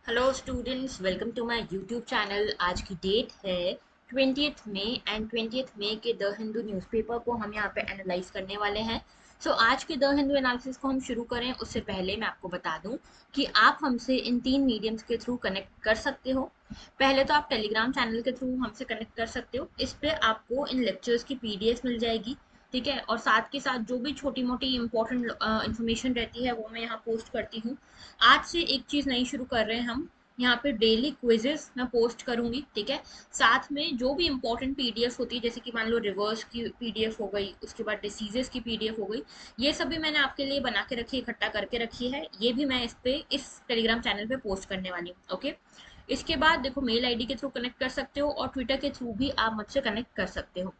Hello students, welcome to my YouTube channel. आज की date है 20th मई एंड 20th मई के द हिंदू न्यूज़पेपर को हम यहाँ पे एनालाइज करने वाले हैं। आज के द हिंदू एनालिसिस को हम शुरू करें उससे पहले मैं आपको बता दूं कि आप हमसे इन तीन मीडियम्स के थ्रू कनेक्ट कर सकते हो। पहले तो आप टेलीग्राम चैनल के थ्रू हमसे कनेक्ट कर सकते हो। इस पे आपको इन लेक्चर्स की पीडीएफ मिल जाएगी, ठीक है। और साथ के साथ जो भी छोटी मोटी इंपॉर्टेंट इन्फॉर्मेशन रहती है वो मैं यहाँ पोस्ट करती हूँ। आज से एक चीज नई शुरू कर रहे हैं हम, यहाँ पे डेली क्विजेस मैं पोस्ट करूंगी, ठीक है। साथ में जो भी इंपॉर्टेंट पीडीएफ होती है, जैसे कि मान लो रिवर्स की पीडीएफ हो गई, उसके बाद डिसीजेस की पीडीएफ हो गई, ये सभी मैंने आपके लिए बना के रखी, इकट्ठा करके रखी है। ये भी मैं इस टेलीग्राम चैनल पे पोस्ट करने वाली हूँ, ओके। इसके बाद देखो, मेल आईडी के थ्रू कनेक्ट कर सकते हो और ट्विटर के थ्रू भी आप मुझसे कनेक्ट कर सकते हो।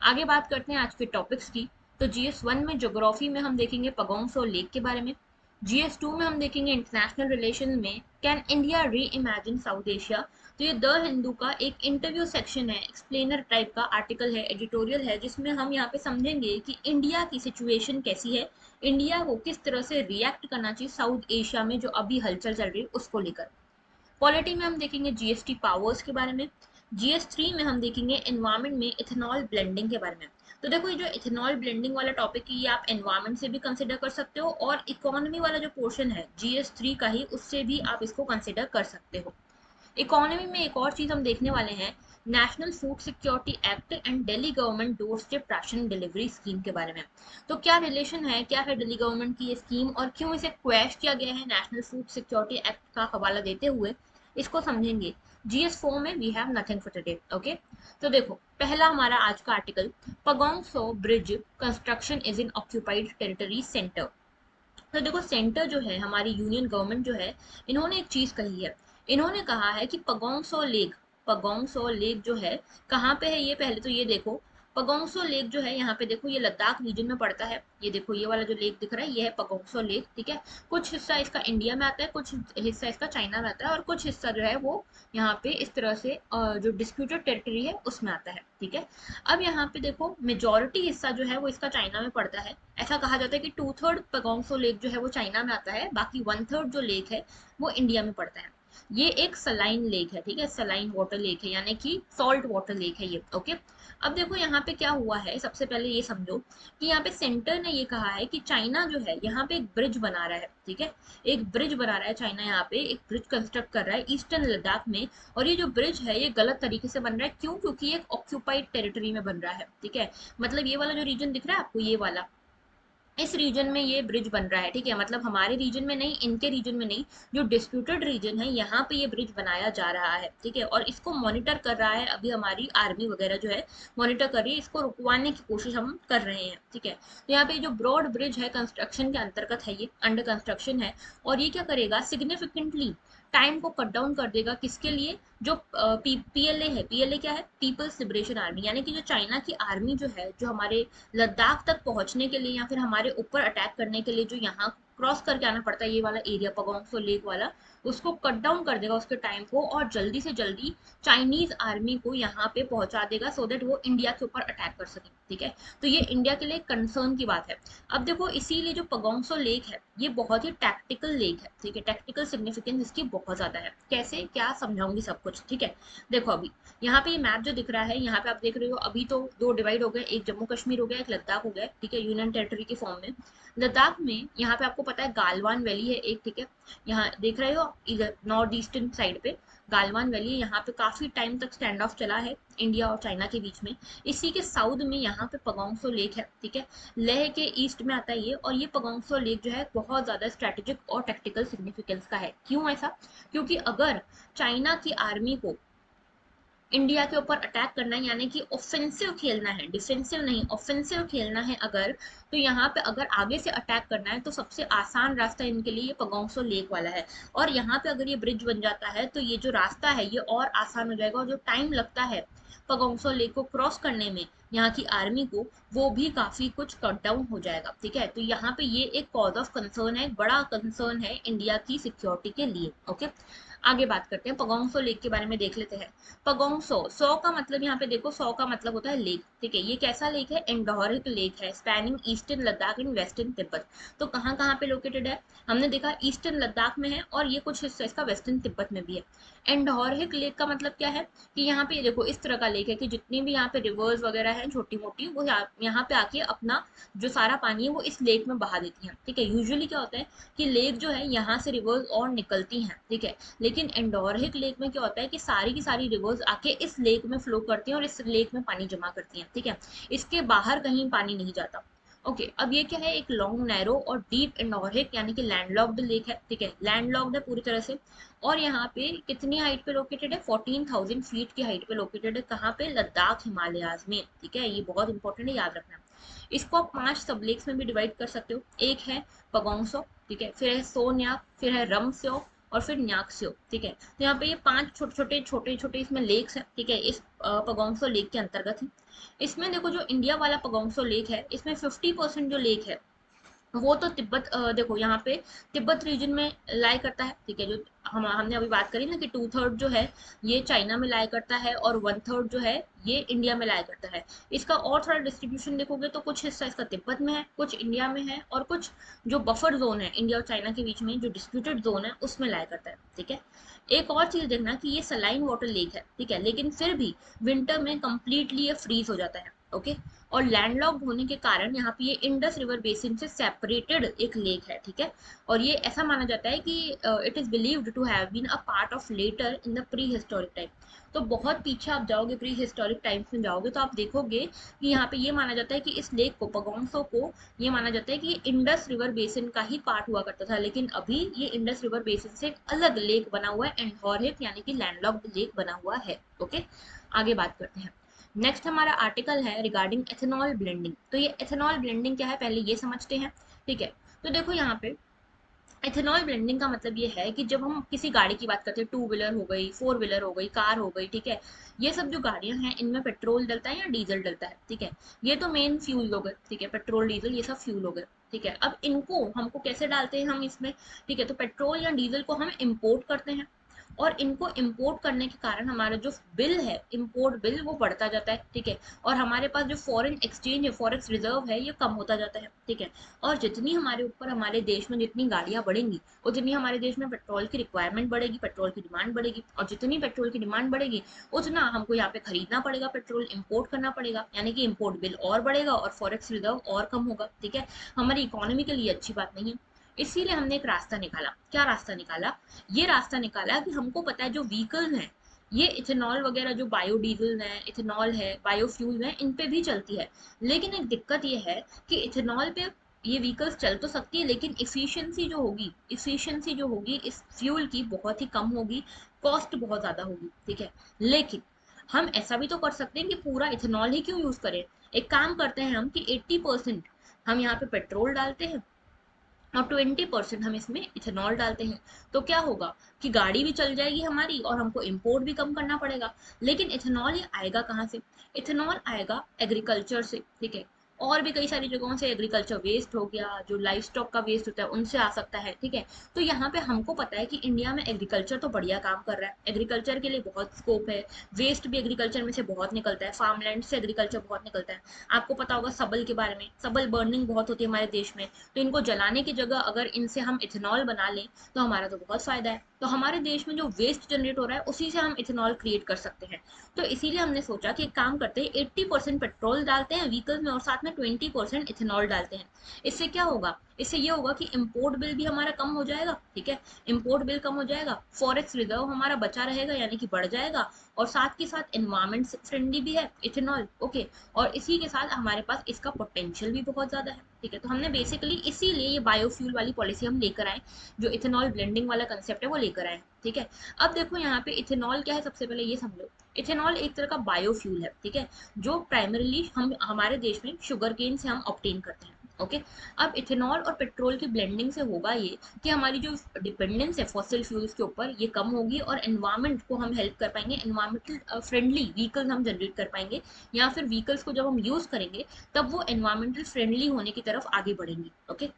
आगे बात करते हैं आज के टॉपिक्स की। तो जीएस 1 में ज्योग्राफी में हम देखेंगे पगोंग और लेक के बारे में। जीएस 2 में हम देखेंगे इंटरनेशनल रिलेशन में कैन इंडिया री इमेजिन साउथ एशिया। तो ये द हिंदू का एक इंटरव्यू सेक्शन है, एक्सप्लेनर टाइप का आर्टिकल है, एडिटोरियल है, जिसमें हम यहाँ पे समझेंगे कि इंडिया की सिचुएशन कैसी है, इंडिया को किस तरह से रिएक्ट करना चाहिए साउथ एशिया में जो अभी हलचल चल रही है उसको लेकर। पॉलिटी में हम देखेंगे जीएसटी पावर्स के बारे में। जीएस 3 में हम देखेंगे एनवायरमेंट में इथेनॉल ब्लेंडिंग के बारे में। तो देखो, ये जो इथेनॉल ब्लेंडिंग वाला टॉपिक है ये आप एनवायरमेंट से भी कंसिडर कर सकते हो, और इकोनॉमी वाला जो पोर्शन है जीएस 3 का ही, उससे भी आप इसको कंसिडर कर सकते हो। इकोनॉमी में एक और चीज हम देखने वाले हैं, national food security act and Delhi government door step ration delivery scheme के बारे में। तो क्या रिलेशन है, क्या है दिल्ली गवर्नमेंट की ये स्कीम और क्यों इसे क्वैश किया गया है नेशनल फूड सिक्योरिटी एक्ट का हवाला देते हुए, इसको समझेंगे। जीएस 4 में we have nothing for today, okay. तो देखो, पहला हमारा आज का article, Pangong Tso bridge construction is in occupied territory centre. तो देखो, सेंटर जो है, हमारी यूनियन गवर्नमेंट जो है, इन्होंने एक चीज कही है। इन्होंने कहा है कि पगोंग सो लेक जो है, कहाँ पे है ये, पहले तो ये देखो। पगोंग सो लेक जो है, यहाँ पे देखो, ये लद्दाख रीजन में पड़ता है। ये देखो, ये वाला जो लेक दिख रहा है ये है पगोंग सो लेक, ठीक है। कुछ हिस्सा इसका इंडिया में आता है, कुछ हिस्सा इसका चाइना में आता है, और कुछ हिस्सा जो है वो यहाँ पे इस तरह से जो डिस्प्यूटेड टेरिटरी है उसमें आता है, ठीक है। अब यहाँ पे देखो, मेजोरिटी हिस्सा जो है वो इसका चाइना में पड़ता है। ऐसा कहा जाता है कि 2/3 पगोंगसो लेक जो है वो चाइना में आता है, बाकी 1/3 जो लेक है वो इंडिया में पड़ता है। ये एक सलाइन लेक है, ठीक है, सलाइन वाटर लेक है, यानी कि सॉल्ट वाटर लेक है ये, ओके। अब देखो यहाँ पे क्या हुआ है, सबसे पहले ये समझो कि यहाँ पे सेंटर ने ये कहा है कि चाइना जो है यहाँ पे एक ब्रिज बना रहा है, ठीक है। एक ब्रिज बना रहा है चाइना, यहाँ पे एक ब्रिज कंस्ट्रक्ट कर रहा है ईस्टर्न लद्दाख में। और ये जो ब्रिज है ये गलत तरीके से बन रहा है, क्यों? क्योंकि ये एक ऑक्यूपाइड टेरिटरी में बन रहा है, ठीक है। मतलब ये वाला जो रीजन दिख रहा है आपको, ये वाला, इस रीजन में ये ब्रिज बन रहा है, ठीक है। मतलब हमारे रीजन में नहीं, इनके रीजन में नहीं, जो डिस्प्यूटेड रीजन है यहाँ पे ये ब्रिज बनाया जा रहा है, ठीक है। और इसको मॉनिटर कर रहा है अभी हमारी आर्मी वगैरह जो है, मॉनिटर कर रही है, इसको रुकवाने की कोशिश हम कर रहे हैं, ठीक है। तो यहाँ पे जो ब्रॉड ब्रिज है कंस्ट्रक्शन के अंतर्गत है, ये अंडर कंस्ट्रक्शन है। और ये क्या करेगा, सिग्निफिकेंटली टाइम को कट डाउन कर देगा, किसके लिए? जो पीएलए है, पीएलए क्या है, पीपल्स लिबरेशन आर्मी, यानी कि जो चाइना की आर्मी जो है, जो हमारे लद्दाख तक पहुंचने के लिए या फिर हमारे ऊपर अटैक करने के लिए जो यहाँ क्रॉस करके आना पड़ता है, ये वाला एरिया पगोंगसो लेक वाला, उसको कट डाउन कर देगा उसके टाइम को, और जल्दी से जल्दी चाइनीज आर्मी को यहाँ पे पहुंचा देगा, सो दैट वो इंडिया के ऊपर अटैक कर सके, ठीक है। तो ये इंडिया के लिए कंसर्न की बात है। अब देखो, इसीलिए जो पगोंगसो लेक है ये बहुत ही टैक्टिकल लेक है, ठीक है। टैक्टिकल सिग्निफिकेंस इसकी बहुत ज्यादा है। कैसे, क्या, समझाऊंगी सब कुछ, ठीक है। देखो, अभी यहाँ पे ये मैप जो दिख रहा है, यहाँ पे आप देख रहे हो, अभी तो दो डिवाइड हो गए, एक जम्मू कश्मीर हो गया, एक लद्दाख हो गया, ठीक है, यूनियन टेरिटरी के फॉर्म में। लद्दाख में यहाँ पे आपको पता है गालवान वैली है एक, ठीक है। यहाँ देख रहे हो, इधर नॉर्थ ईस्टर्न साइड पे गालवान वैली है, यहाँ पे काफी टाइम तक स्टैंड ऑफ चला है इंडिया और चाइना के बीच में। इसी के साउथ में यहाँ पे पगोंगसो लेक है, ठीक है। लेह के ईस्ट में आता है ये, और ये पगोंगसो लेक जो है बहुत ज्यादा स्ट्रेटेजिक और टेक्टिकल सिग्निफिकेंस का है। क्यों ऐसा? क्योंकि अगर चाइना की आर्मी को इंडिया के ऊपर अटैक करना है, यानी कि ऑफेंसिव खेलना है, डिफेंसिव नहीं, ऑफेंसिव खेलना है अगर, तो यहाँ पे अगर आगे से अटैक करना है तो सबसे आसान रास्ता इनके लिए ये पगोंगसो लेक वाला है। और यहाँ पे अगर ये ब्रिज बन जाता है तो ये जो रास्ता है ये और आसान हो जाएगा, और जो टाइम लगता है पगोंगसो लेक को क्रॉस करने में यहाँ की आर्मी को, वो भी काफी कुछ कट डाउन हो जाएगा, ठीक है। तो यहाँ पे ये एक कॉज ऑफ कंसर्न है, बड़ा कंसर्न है इंडिया की सिक्योरिटी के लिए, ओके। आगे बात करते हैं, पगोंगसो लेक के बारे में देख लेते हैं। पगोंगसो, सौ का मतलब यहाँ पे देखो, सौ का मतलब होता है लेक, ठीक है। ये कैसा लेक है? एंडोरिक लेक है, spanning eastern Ladakh and western Tibet. तो कहाँ कहाँ पे लोकेटेड है? हमने देखा ईस्टर्न लद्दाख में है और ये कुछ हिस्सा इसका वेस्टर्न तिब्बत में भी है। एंडोरिक लेक का मतलब क्या है कि यहाँ पे देखो इस तरह का लेक है कि जितनी भी यहाँ पे रिवर्स वगैरह है छोटी मोटी, वो यहाँ पे आके अपना जो सारा पानी है वो इस लेक में बहा देती है। ठीक है। यूजुअली क्या होता है कि लेक जो है यहाँ से रिवर्स और निकलती हैं। ठीक है। लेकिन एंडोरिक लेक में क्या होता है कि सारी की सारी रिवर्स आके इस लेक में फ्लो करती हैं और इस लेक में पानी जमा करती हैं। ठीक है। इसके बाहर कहीं पानी नहीं जाता। ओके अब ये क्या है? एक लॉन्ग नैरो और डीप एंडोरिक यानी कि लैंडलॉक्ड लेक है। ठीक है। लैंडलॉक्ड है पूरी तरह से। और यहाँ पे कितनी हाइट पे लोकेटेड है? 14,000 फीट की हाइट पे लोकेटेड है। कहाँ पे? लद्दाख हिमालयाज में। ठीक है। ये बहुत इंपॉर्टेंट है, याद रखना। इसको आप 5 सबलेक्स में भी डिवाइड कर सकते हो। एक है पगोंगसो, ठीक है, फिर है सोन्याक, फिर है रमस्यो और फिर न्याक्स्यो। ठीक है। तो यहाँ पे ये 5 छोटे छोटे इसमें लेक्स हैं। ठीक है। इस पगोंगसो लेक के अंतर्गत है। इसमें देखो जो इंडिया वाला पगोंगसो लेक है इसमें 50% जो लेक है वो तो तिब्बत देखो यहाँ पे तिब्बत रीजन में लाई करता है। ठीक है। जो हमने अभी बात करी ना कि 2/3 जो है ये चाइना में लाई करता है और 1/3 जो है ये इंडिया में लाई करता है। इसका और थोड़ा डिस्ट्रीब्यूशन देखोगे तो कुछ हिस्सा इसका तिब्बत में है, कुछ इंडिया में है और कुछ जो बफर जोन है इंडिया और चाइना के बीच में जो डिस्प्यूटेड जोन है उसमें लाई करता है। ठीक है। एक और चीज देखना कि ये सलाइन वाटर लेक है। ठीक है। लेकिन फिर भी विंटर में कंप्लीटली ये फ्रीज हो जाता है। ओके। और लैंडलॉक्ड होने के कारण यहाँ पे ये इंडस रिवर बेसिन से सेपरेटेड एक लेक है। ठीक है। और ये ऐसा माना जाता है कि it is believed to have been a part of letter in the prehistoric time. तो बहुत पीछे आप जाओगे, प्री हिस्टोरिक टाइम्स में जाओगे तो आप देखोगे कि यहाँ पे ये माना जाता है कि इस लेक को, पगोंगसो को, ये माना जाता है कि ये इंडस रिवर बेसिन का ही पार्ट हुआ करता था। लेकिन अभी ये इंडस रिवर बेसिन से एक अलग लेक बना हुआ है, एंडोरिक यानी कि लैंडलॉक्ड लेक बना हुआ है। ओके। आगे बात करते हैं। नेक्स्ट हमारा आर्टिकल है रिगार्डिंग एथेनॉल ब्लेंडिंग। तो ये एथेनॉल ब्लेंडिंग क्या है पहले ये समझते हैं। ठीक है। तो देखो यहाँ पे एथेनॉल ब्लेंडिंग का मतलब ये है कि जब हम किसी गाड़ी की बात करते हैं, 2 व्हीलर हो गई, 4 व्हीलर हो गई, कार हो गई, ठीक है, ये सब जो गाड़ियां हैं इनमें पेट्रोल डलता है या डीजल डलता है। ठीक है। ये तो मेन फ्यूल हो गए। ठीक है। पेट्रोल डीजल ये सब फ्यूल हो गए। ठीक है। अब इनको हमको कैसे डालते हैं हम इसमें? ठीक है। तो पेट्रोल या डीजल को हम इम्पोर्ट करते हैं और इनको इम्पोर्ट करने के कारण हमारा जो बिल है, इम्पोर्ट बिल, वो बढ़ता जाता है। ठीक है। और हमारे पास जो फॉरेन एक्सचेंज है, फॉरेक्स रिजर्व है, ये कम होता जाता है। ठीक है। और जितनी हमारे ऊपर, हमारे देश में जितनी गाड़ियां बढ़ेंगी उतनी हमारे देश में पेट्रोल की रिक्वायरमेंट बढ़ेगी, पेट्रोल की डिमांड बढ़ेगी। और जितनी पेट्रोल की डिमांड बढ़ेगी उतना हमको यहाँ पे खरीदना पड़ेगा, पेट्रोल इम्पोर्ट करना पड़ेगा, यानी कि इम्पोर्ट बिल और बढ़ेगा और फॉरेक्स रिजर्व और कम होगा। ठीक है। हमारी इकोनॉमी के लिए अच्छी बात नहीं है। इसीलिए हमने एक रास्ता निकाला। क्या रास्ता निकाला? ये रास्ता निकाला कि हमको पता है जो व्हीकल हैं ये इथेनॉल वगैरह, जो बायोडीजल है, इथेनॉल है, बायोफ्यूल है, इन पे भी चलती है। लेकिन एक दिक्कत ये है कि इथेनॉल पे ये व्हीकल्स चल तो सकती है लेकिन इफिशिएंसी जो होगी इस फ्यूल की बहुत ही कम होगी, कॉस्ट बहुत ज्यादा होगी। ठीक है। लेकिन हम ऐसा भी तो कर सकते हैं कि पूरा इथेनॉल ही क्यों यूज करें। एक काम करते हैं हम कि 80% हम यहाँ पे पेट्रोल डालते हैं और 20% हम इसमें इथेनॉल डालते हैं। तो क्या होगा कि गाड़ी भी चल जाएगी हमारी और हमको इंपोर्ट भी कम करना पड़ेगा। लेकिन इथेनॉल ये आएगा कहाँ से? इथेनॉल आएगा एग्रीकल्चर से। ठीक है। और भी कई सारी जगहों से एग्रीकल्चर वेस्ट हो गया, जो लाइफ स्टॉक का वेस्ट होता है उनसे आ सकता है। ठीक है। तो यहाँ पे हमको पता है कि इंडिया में एग्रीकल्चर तो बढ़िया काम कर रहा है, एग्रीकल्चर के लिए बहुत स्कोप है, वेस्ट भी एग्रीकल्चर में से बहुत निकलता है, फार्म लैंड से एग्रीकल्चर बहुत निकलता है। आपको पता होगा सबल के बारे में, सबल बर्निंग बहुत होती है हमारे देश में। तो इनको जलाने की जगह अगर इनसे हम इथेनॉल बना लें तो हमारा तो बहुत फायदा है। तो हमारे देश में जो वेस्ट जनरेट हो रहा है उसी से हम इथेनॉल क्रिएट कर सकते हैं। तो इसीलिए हमने सोचा कि एक काम करते हैं, 80% पेट्रोल डालते हैं व्हीकल्स में और साथ में 20% इथेनॉल डालते हैं। इससे क्या होगा? इससे ये होगा कि इम्पोर्ट बिल भी हमारा कम हो जाएगा। ठीक है। इम्पोर्ट बिल कम हो जाएगा, फॉरेक्स रिजर्व हमारा बचा रहेगा यानी कि बढ़ जाएगा, और साथ के साथ एनवायरमेंट फ्रेंडली भी है इथेनॉल। ओके। और इसी के साथ हमारे पास इसका पोटेंशियल भी बहुत ज्यादा है। ठीक है। तो हमने बेसिकली इसीलिए ये बायोफ्यूल वाली पॉलिसी हम लेकर आए, जो इथेनॉल ब्लेंडिंग वाला कंसेप्ट है वो लेकर आए। ठीक है। अब देखो यहाँ पे इथेनॉल क्या है, सबसे पहले ये समझो। इथेनॉल एक तरह का बायोफ्यूल है। ठीक है। जो प्राइमरीली हम हमारे देश में शुगर केन से हम ऑब्टेन करते हैं। ओके। अब इथेनॉल और पेट्रोल की ब्लेंडिंग से होगा ये कि हमारी जो डिपेंडेंस है फॉसिल फ्यूल्स के ऊपर ये कम होगी और एनवायरमेंट को हम हेल्प कर पाएंगे, एनवायरमेंटल फ्रेंडली व्हीकल हम जनरेट कर पाएंगे, या फिर व्हीकल्स को जब हम यूज करेंगे तब वो एनवायरमेंटल फ्रेंडली होने की तरफ आगे बढ़ेंगी। ओके।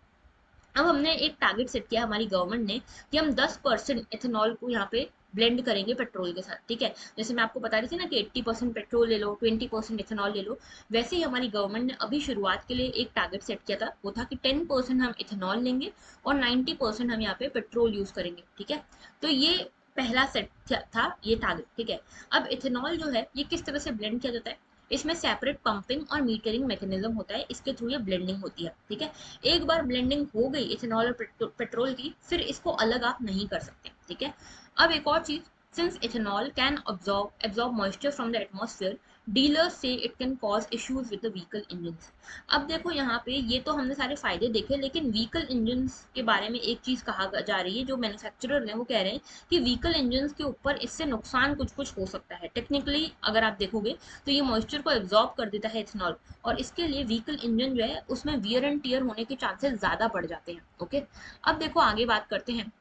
अब हमने एक टारगेट सेट किया हमारी गवर्नमेंट ने कि हम 10% एथेनॉल को यहाँ पे ब्लेंड करेंगे पेट्रोल के साथ, ठीक है। जैसे मैं आपको बता रही थी ना कि 80% पेट्रोल ले लो, 20% एथेनॉल ले लो, वैसे ही हमारी गवर्नमेंट ने अभी शुरुआत के लिए एक टारगेट सेट किया था, वो था कि 10% हम एथेनॉल लेंगे और 90% हम यहाँ पे पेट्रोल यूज करेंगे, ठीक है। तो ये पहला सेट था ये टारगेट, ठीक है। अब इथेनॉल जो है ये किस तरह से ब्लेंड किया जाता है, इसमें सेपरेट पंपिंग और मीटरिंग मैकेनिज्म होता है, इसके थ्रू ये ब्लेंडिंग होती है, ठीक है। एक बार ब्लेंडिंग हो गई इथेनॉल और पेट्रोल की, फिर इसको अलग आप नहीं कर सकते, ठीक है। अब एक और चीज, since ethanol can absorb moisture from the atmosphere, dealers से it can cause issues with the vehicle engines. अब देखो यहाँ पे ये तो हमने सारे फायदे देखे, लेकिन व्हीकल इंजन्स के बारे में एक चीज कहा जा रही है, जो मैन्युफैक्चरर है वो कह रहे हैं कि व्हीकल इंजन्स के ऊपर इससे नुकसान कुछ कुछ हो सकता है। टेक्निकली अगर आप देखोगे तो ये मॉइस्चर को एब्जॉर्ब कर देता है इथेनॉल, और इसके लिए व्हीकल इंजन जो है उसमें वियर एंड टियर होने के चांसेस ज्यादा बढ़ जाते हैं, ओके। अब देखो आगे बात करते हैं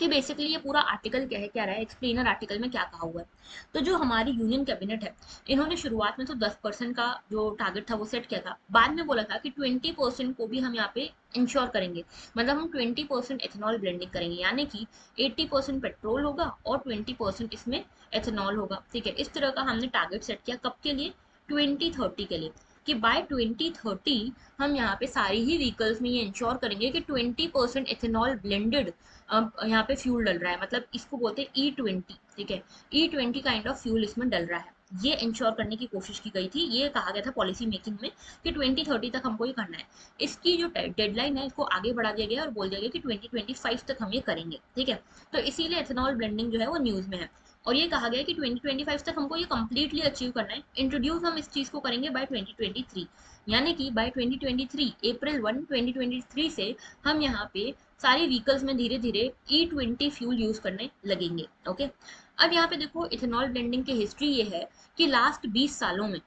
कि बेसिकली ये पूरा आर्टिकल कह क्या रहा है, एक्सप्लेनर आर्टिकल में क्या कहा हुआ है। तो जो हमारी यूनियन कैबिनेट है, इन्होंने शुरुआत में तो 10% का जो टारगेट था वो सेट किया था, बाद में बोला था कि 20% को भी हम यहाँ पे इंश्योर करेंगे, मतलब हम 20% एथेनॉल ब्लेंडिंग करेंगे, यानी कि 80% पेट्रोल होगा और 20% इसमें एथेनॉल होगा, ठीक है। इस तरह का हमने टारगेट सेट किया, कब के लिए, 2030 के लिए, कि बाय 2030 हम यहाँ पे सारी ही व्हीकल्स में ये इंश्योर करेंगे कि 20% एथेनॉल ब्लेंडेड यहाँ पे फ्यूल डल रहा है, मतलब इसको बोलते हैं E20, ठीक है। E20 काइंड ऑफ फ्यूल इसमें डल रहा है, ये इंश्योर करने की कोशिश की गई थी, ये कहा गया था पॉलिसी मेकिंग में कि 2030 तक हमको ये करना है। इसकी जो डेडलाइन है इसको आगे बढ़ा दिया गया और बोल दिया गया कि 2025 तक हम ये करेंगे, ठीक है। तो इसीलिए एथेनॉल ब्लेंडिंग जो है वो न्यूज में है, और ये कहा गया है कि 2025 तक हमको ये कंप्लीटली अचीव करना है। इंट्रोड्यूस हम इस चीज को करेंगे बाय 2023, यानी कि बाय 2023 अप्रैल 1 2023 से हम यहाँ पे सारी व्हीकल्स में धीरे धीरे E20 फ्यूल यूज करने लगेंगे, ओके। अब यहाँ पे देखो इथेनॉल ब्लेंडिंग की हिस्ट्री ये है कि लास्ट 20 सालों में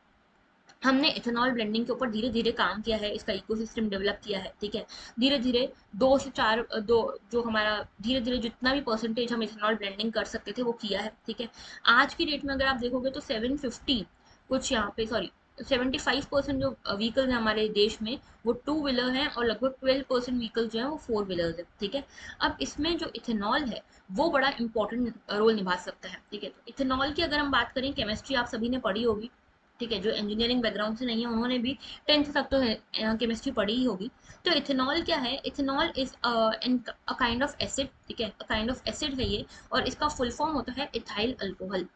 हमने इथेनॉल ब्लेंडिंग के ऊपर धीरे धीरे काम किया है, इसका इकोसिस्टम डेवलप किया है, ठीक है। धीरे धीरे 2 से 4 दो जो हमारा धीरे धीरे जितना भी परसेंटेज हम इथेनॉल ब्लेंडिंग कर सकते थे वो किया है, ठीक है। आज की डेट में अगर आप देखोगे तो 750 कुछ यहाँ पे सॉरी 75% जो व्हीकल है हमारे देश में वो टू व्हीलर हैं, और लगभग 12% व्हीकल जो है वो फोर व्हीलर है, ठीक है। अब इसमें जो इथेनॉल है वो बड़ा इंपॉर्टेंट रोल निभा सकता है, ठीक है। तो इथेनॉल की अगर हम बात करें, केमिस्ट्री आप सभी ने पढ़ी होगी, ठीक है। जो इंजीनियरिंग बैकग्राउंड से नहीं है उन्होंने भी 10th तक तो केमिस्ट्री पढ़ी ही होगी। तो इथेनॉल क्या है, ethanol is a kind of acid, ठीक है, अ काइंड ऑफ एसिड है ये, और इसका फुल फॉर्म होता है इथाइल अल्कोहल,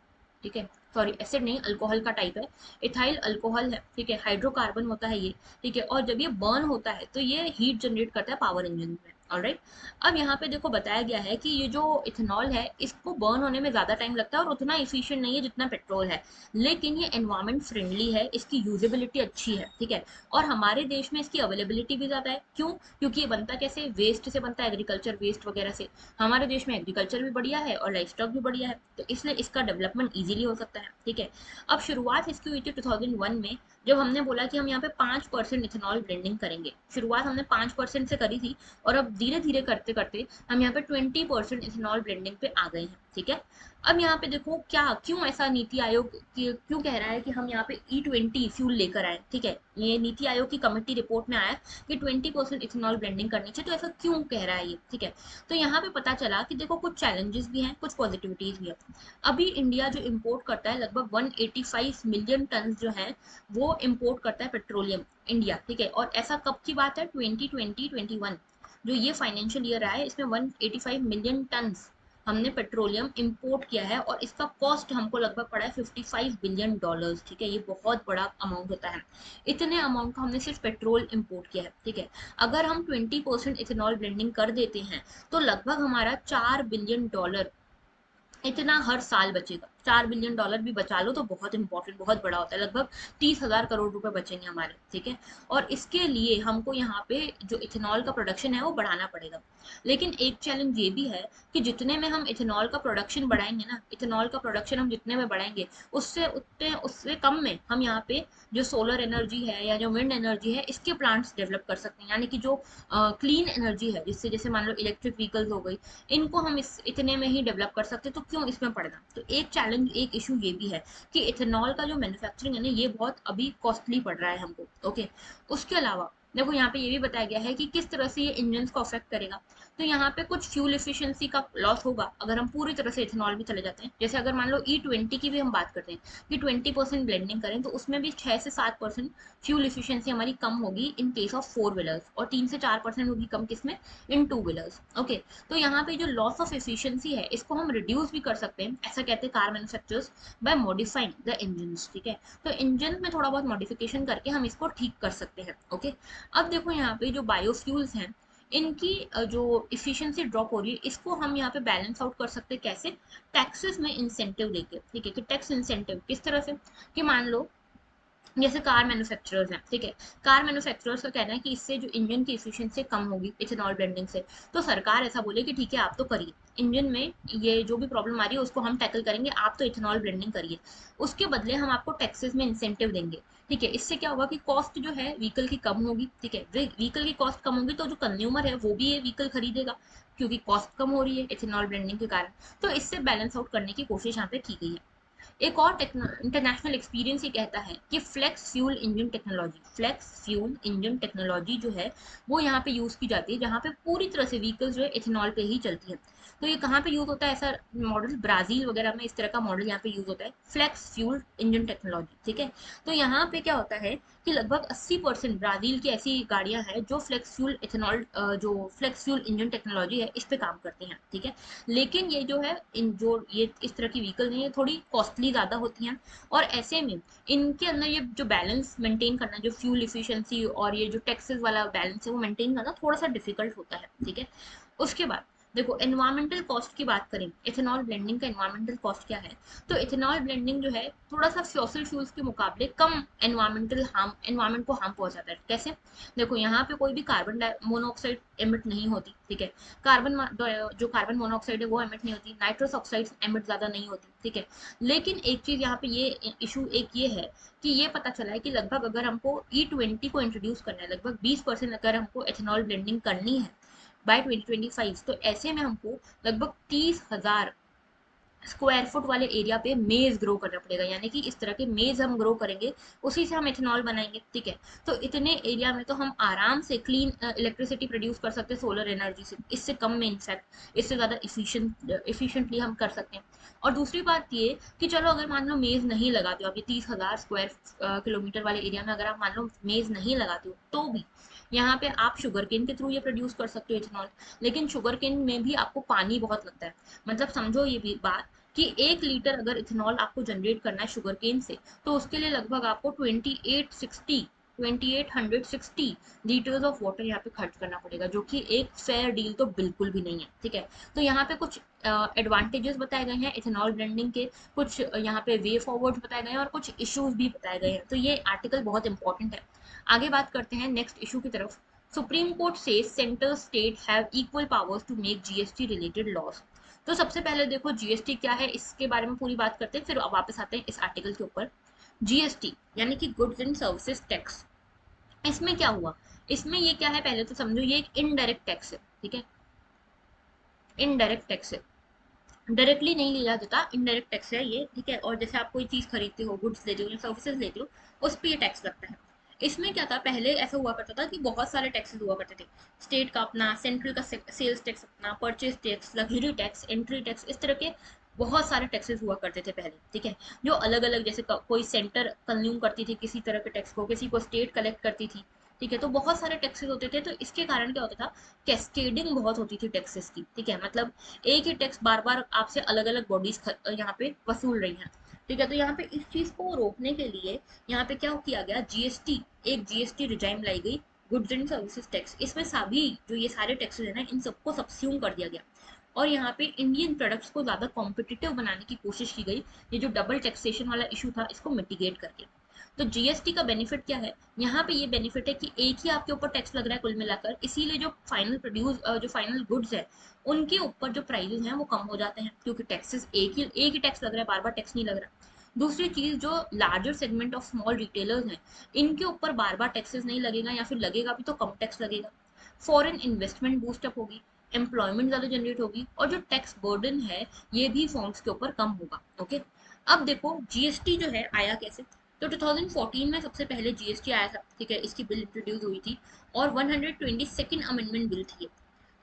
ठीक है। सॉरी एसिड नहीं, अल्कोहल का टाइप है, इथाइल अल्कोहल है, ठीक है। हाइड्रोकार्बन होता है ये, ठीक है। और जब ये बर्न होता है तो ये हीट जनरेट करता है पावर इंजन में, ऑलराइट। अब यहाँ पे देखो बताया गया है कि ये जो इथेनॉल है इसको बर्न होने में ज्यादा टाइम लगता है और उतना इफिशियंट नहीं है जितना पेट्रोल है, लेकिन ये एनवायरमेंट फ्रेंडली है, इसकी यूजेबिलिटी अच्छी है, ठीक है। और हमारे देश में इसकी अवेलेबिलिटी भी ज्यादा है, क्यों, क्योंकि ये बनता कैसे, वेस्ट से बनता है, एग्रीकल्चर वेस्ट वगैरह से। हमारे देश में एग्रीकल्चर भी बढ़िया है और लाइफ स्टॉक भी बढ़िया है, तो इसलिए इसका डेवलपमेंट इजीली हो सकता है, ठीक है। अब शुरुआत इसकी हुई थी 2001 में, जब हमने बोला कि हम यहाँ पे 5% इथेनॉल ब्लेंडिंग करेंगे। शुरुआत हमने 5% से करी थी, और अब धीरे धीरे करते करते हम यहाँ पे 20% इथेनॉल ब्लेंडिंग पे आ गए हैं, ठीक है। अब यहाँ पे देखो क्या क्यों ऐसा नीति आयोग क्यों कह रहा है कि हम यहाँ पे E20 फ्यूल लेकर आए, ठीक है। ये नीति आयोग की कमेटी रिपोर्ट में आया कि 20% इथेनॉल ब्लेंडिंग करनी चाहिए, तो ऐसा क्यों कह रहा है ये, ठीक है। तो यहाँ पे पता चला कि देखो कुछ चैलेंजेस भी हैं, कुछ पॉजिटिविटीज भी है। अभी इंडिया जो इम्पोर्ट करता है लगभग 185 मिलियन टन जो है वो इम्पोर्ट करता है पेट्रोलियम इंडिया, ठीक है। और ऐसा कब की बात है, 2020-21 जो ये फाइनेंशियल ईयर आया है इसमें 185 मिलियन टन हमने पेट्रोलियम इंपोर्ट किया है, और इसका कॉस्ट हमको लगभग पड़ा है $55 बिलियन, ठीक है। ये बहुत बड़ा अमाउंट होता है, इतने अमाउंट का हमने सिर्फ पेट्रोल इंपोर्ट किया है, ठीक है। अगर हम 20% इथेनॉल ब्लेंडिंग कर देते हैं तो लगभग हमारा $4 बिलियन इतना हर साल बचेगा। $4 बिलियन भी बचा लो तो बहुत इंपॉर्टेंट, बहुत बड़ा होता है, लगभग 30,000 करोड़ रुपए बचेंगे हमारे, ठीक है। और इसके लिए हमको यहाँ पे जो इथेनॉल का प्रोडक्शन है वो बढ़ाना पड़ेगा। लेकिन एक चैलेंज ये भी है कि जितने में हम इथेनॉल का प्रोडक्शन बढ़ाएंगे ना, इथेनॉल का प्रोडक्शन हम जितने में बढ़ाएंगे उससे उतने उससे कम में हम यहाँ पे जो सोलर एनर्जी है या जो विंड एनर्जी है इसके प्लांट्स डेवलप कर सकते हैं, यानी कि जो क्लीन एनर्जी है, जिससे जैसे मान लो इलेक्ट्रिक व्हीकल्स हो गई, इनको हम इस इतने में ही डेवलप कर सकते, तो क्यों इसमें पड़ना। तो एक चैलेंज एक इशू ये भी है कि इथेनॉल का जो मैन्युफैक्चरिंग है ना ये बहुत अभी कॉस्टली पड़ रहा है हमको, ओके। उसके अलावा देखो यहाँ पे ये भी बताया गया है कि किस तरह से ये इंजन को अफेक्ट करेगा। तो यहाँ पे कुछ फ्यूल एफिशिएंसी का लॉस होगा अगर हम पूरी तरह से इथेनॉल में चले जाते हैं। जैसे अगर मान लो E20 की भी हम बात करते हैं कि 20% ब्लेंडिंग करें तो उसमें भी 6 से 7% फ्यूल एफिशिएंसी हमारी कम होगी इन केस ऑफ 4 व्हीलर्स, और 3 से 4% होगी कम किसमें, इन 2 व्हीलर्स। ओके, तो यहाँ पे जो लॉस ऑफ एफिशिएंसी है इसको हम रिड्यूस भी कर सकते हैं, ऐसा कहते हैं car manufacturers, by modifying the engine. ठीक है, तो इंजन में थोड़ा बहुत मॉडिफिकेशन करके हम इसको ठीक कर सकते हैं। ओके, अब देखो यहाँ पे जो बायोफ्यूल्स हैं इनकी जो इफिशिएंसी ड्रॉप हो रही है इसको हम यहाँ पे बैलेंस आउट कर सकते हैं कैसे, टैक्सेस में इंसेंटिव देके। ठीक है, कि टैक्स इंसेंटिव किस तरह से, कि मान लो जैसे कार मैन्युफैक्चरर्स हैं, ठीक है, कार मैन्युफैक्चरर्स का कहना है कि इससे जो इंजन की एफिशिएंसी कम होगी इथेनॉल ब्लेंडिंग से, तो सरकार ऐसा बोले कि ठीक है आप तो करिए, इंजन में ये जो भी प्रॉब्लम आ रही है उसको हम टैकल करेंगे, आप तो इथेनॉल ब्लेंडिंग करिए, उसके बदले हम आपको टैक्सेस में इंसेंटिव देंगे। ठीक है, इससे क्या होगा कि कॉस्ट जो है व्हीकल की कम होगी। ठीक है, व्हीकल की कॉस्ट कम होगी तो जो कंज्यूमर है वो भी ये व्हीकल खरीदेगा, क्योंकि कॉस्ट कम हो रही है इथेनॉल ब्लेंडिंग के कारण। तो इससे बैलेंस आउट करने की कोशिश यहाँ पे की गई है। एक और इंटरनेशनल एक्सपीरियंस ये कहता है कि फ्लेक्स फ्यूल इंजन टेक्नोलॉजी जो है वो यहाँ पे यूज की जाती है, जहाँ पे पूरी तरह से व्हीकल्स जो है इथेनॉल पे ही चलती है। तो ये कहाँ पे यूज होता है, ऐसा मॉडल ब्राजील वगैरह में इस तरह का मॉडल यहाँ पे यूज होता है, फ्लेक्स फ्यूल इंजन टेक्नोलॉजी। ठीक है, तो यहाँ पे क्या होता है कि लगभग 80% ब्राजील की ऐसी गाड़ियां हैं जो फ्लेक्स फ्यूल इथेनॉल जो फ्लेक्स फ्यूल इंजन टेक्नोलॉजी है इस पे काम करती हैं। ठीक है, लेकिन ये जो है इन जो ये इस तरह की व्हीकल है ये थोड़ी कॉस्टली ज़्यादा होती हैं, और ऐसे में इनके अंदर ये जो बैलेंस मेंटेन करना, जो फ्यूल इफिशिएंसी और ये जो टैक्सेस वाला बैलेंस है वो मेंटेन करना थोड़ा सा डिफिकल्ट होता है। ठीक है, उसके बाद देखो एनवायरमेंटल कॉस्ट की बात करें, इथेनॉल ब्लेंडिंग का एनवायरमेंटल कॉस्ट क्या है, तो इथेनॉल ब्लेंडिंग जो है थोड़ा सा फॉसिल फ्यूल्स के मुकाबले कम एनवायरमेंट को हार्म पहुंचाता है। कैसे, देखो यहाँ पे कोई भी कार्बन मोनोऑक्साइड एमिट नहीं होती। ठीक है, जो कार्बन मोनोऑक्साइड है वो एमिट नहीं होती, नाइट्रस ऑक्साइड एमिट ज्यादा नहीं होती। ठीक है, लेकिन एक चीज यहाँ पे ये इशू एक ये है कि ये पता चला है कि लगभग अगर हमको E20 को इंट्रोड्यूस करना है, लगभग 20% अगर हमको एथेनॉल ब्लेंडिंग करनी है बाय 2025, तो ऐसे में हमको लगभग 30,000 स्क्वायर फुट वाले एरिया पे मेज ग्रो करना पड़ेगा, यानी कि इस तरह के मेज हम ग्रो करेंगे, उसी से हम इथेनॉल बनाएंगे। ठीक है, तो इतने एरिया में तो हम आराम से क्लीन इलेक्ट्रिसिटी प्रोड्यूस कर सकते हैं सोलर एनर्जी से, इससे कम में इनफैक्ट इससे ज़्यादा इफिशिएंटली हम कर सकते हैं। और दूसरी बात ये कि चलो अगर मान लो मेज नहीं लगाते हो आप, ये 30,000 स्क्वायर किलोमीटर वाले एरिया में अगर आप मान लो मेज नहीं लगाते हो तो भी यहाँ पे आप शुगर केन के थ्रू ये प्रोड्यूस कर सकते हो इथेनॉल। लेकिन शुगर केन में भी आपको पानी बहुत लगता है, मतलब समझो ये भी बात कि 1 लीटर अगर इथेनॉल आपको जनरेट करना है शुगर केन से, तो उसके लिए लगभग आपको 2860 लीटर्स ऑफ वाटर यहाँ पे खर्च करना पड़ेगा, जो कि एक फेयर डील तो बिल्कुल भी नहीं है। ठीक है, तो यहाँ पे कुछ एडवांटेजेस बताए गए हैं इथेनॉल ब्लेंडिंग के, कुछ यहाँ पे वे फॉरवर्ड बताए गए हैं और कुछ इश्यूज भी बताए गए हैं, तो ये आर्टिकल बहुत इंपॉर्टेंट है। आगे बात करते हैं नेक्स्ट इशू की तरफ। सुप्रीम कोर्ट से centre state have equal powers to make GST related laws. तो सबसे पहले देखो जीएसटी क्या है इसके बारे में पूरी बात करते हैं, फिर वापस आते हैं इस आर्टिकल के ऊपर। जीएसटी यानी कि गुड्स एंड सर्विसेज टैक्स, इसमें क्या हुआ, इसमें ये क्या है पहले तो समझो, ये एक इनडायरेक्ट टैक्स है। ठीक है, इनडायरेक्ट टैक्स है, डायरेक्टली नहीं लिया जाता, इनडायरेक्ट टैक्स है ये। ठीक है, और जैसे आप कोई चीज खरीदते हो, गुड्स लेते हो या सर्विसेज लेते हो, उस पर ये टैक्स लगता है। इसमें क्या था, पहले ऐसा हुआ करता था कि बहुत सारे टैक्सेस हुआ करते थे, स्टेट का अपना, सेंट्रल का सेल्स टैक्स अपना, purchase tax, luxury tax, entry tax, इस तरह के बहुत सारे टैक्सेस हुआ करते थे पहले। ठीक है, जो अलग अलग, जैसे कोई सेंटर कंज्यूम करती थी किसी तरह के टैक्स को, किसी को स्टेट कलेक्ट करती थी। ठीक है, तो बहुत सारे टैक्सेस होते थे, तो इसके कारण क्या होता था, कैस्केडिंग बहुत होती थी टैक्सेस की। ठीक है, मतलब एक ही टैक्स बार बार आपसे अलग अलग बॉडीज यहाँ पे वसूल रही हैं। ठीक है, तो यहाँ पे इस चीज को रोकने के लिए यहाँ पे क्या किया गया, जीएसटी, एक जीएसटी रिजाइम लाई गई, गुड्स एंड सर्विसेज टैक्स। इसमें सभी जो ये सारे टैक्सेस है ना इन सबको सबस्यूम कर दिया गया, और यहाँ पे इंडियन प्रोडक्ट्स को ज्यादा कॉम्पिटिटिव बनाने की कोशिश की गई, ये जो डबल टैक्सेशन वाला इशू था इसको मिटिगेट करके। तो जीएसटी का बेनिफिट क्या है, यहाँ पे ये बेनिफिट है कि एक ही आपके ऊपर टैक्स लग रहा है कुल मिलाकर, इसीलिए जो जो फाइनल गुड्स है उनके ऊपर जो प्राइजेस हैं वो कम हो जाते हैं, क्योंकि टैक्सेस एक ही टैक्स लग रहा है, बार बार टैक्स नहीं लग रहा। दूसरी चीज, जो larger segment of small retailers हैं इनके ऊपर बार बार टैक्सेस नहीं लगेगा, या फिर लगेगा भी तो कम टैक्स लगेगा। फॉरेन इन्वेस्टमेंट बूस्टअप होगी, एम्प्लॉयमेंट ज्यादा जनरेट होगी, और जो टैक्स बर्डन है ये भी फॉर्म्स के ऊपर कम होगा। ओके, अब देखो जीएसटी जो है आया कैसे, तो 2014 में सबसे पहले जीएसटी आया था, ठीक है, इसकी बिल इंट्रोड्यूस हुई थी और 122nd अमेंडमेंट बिल थी,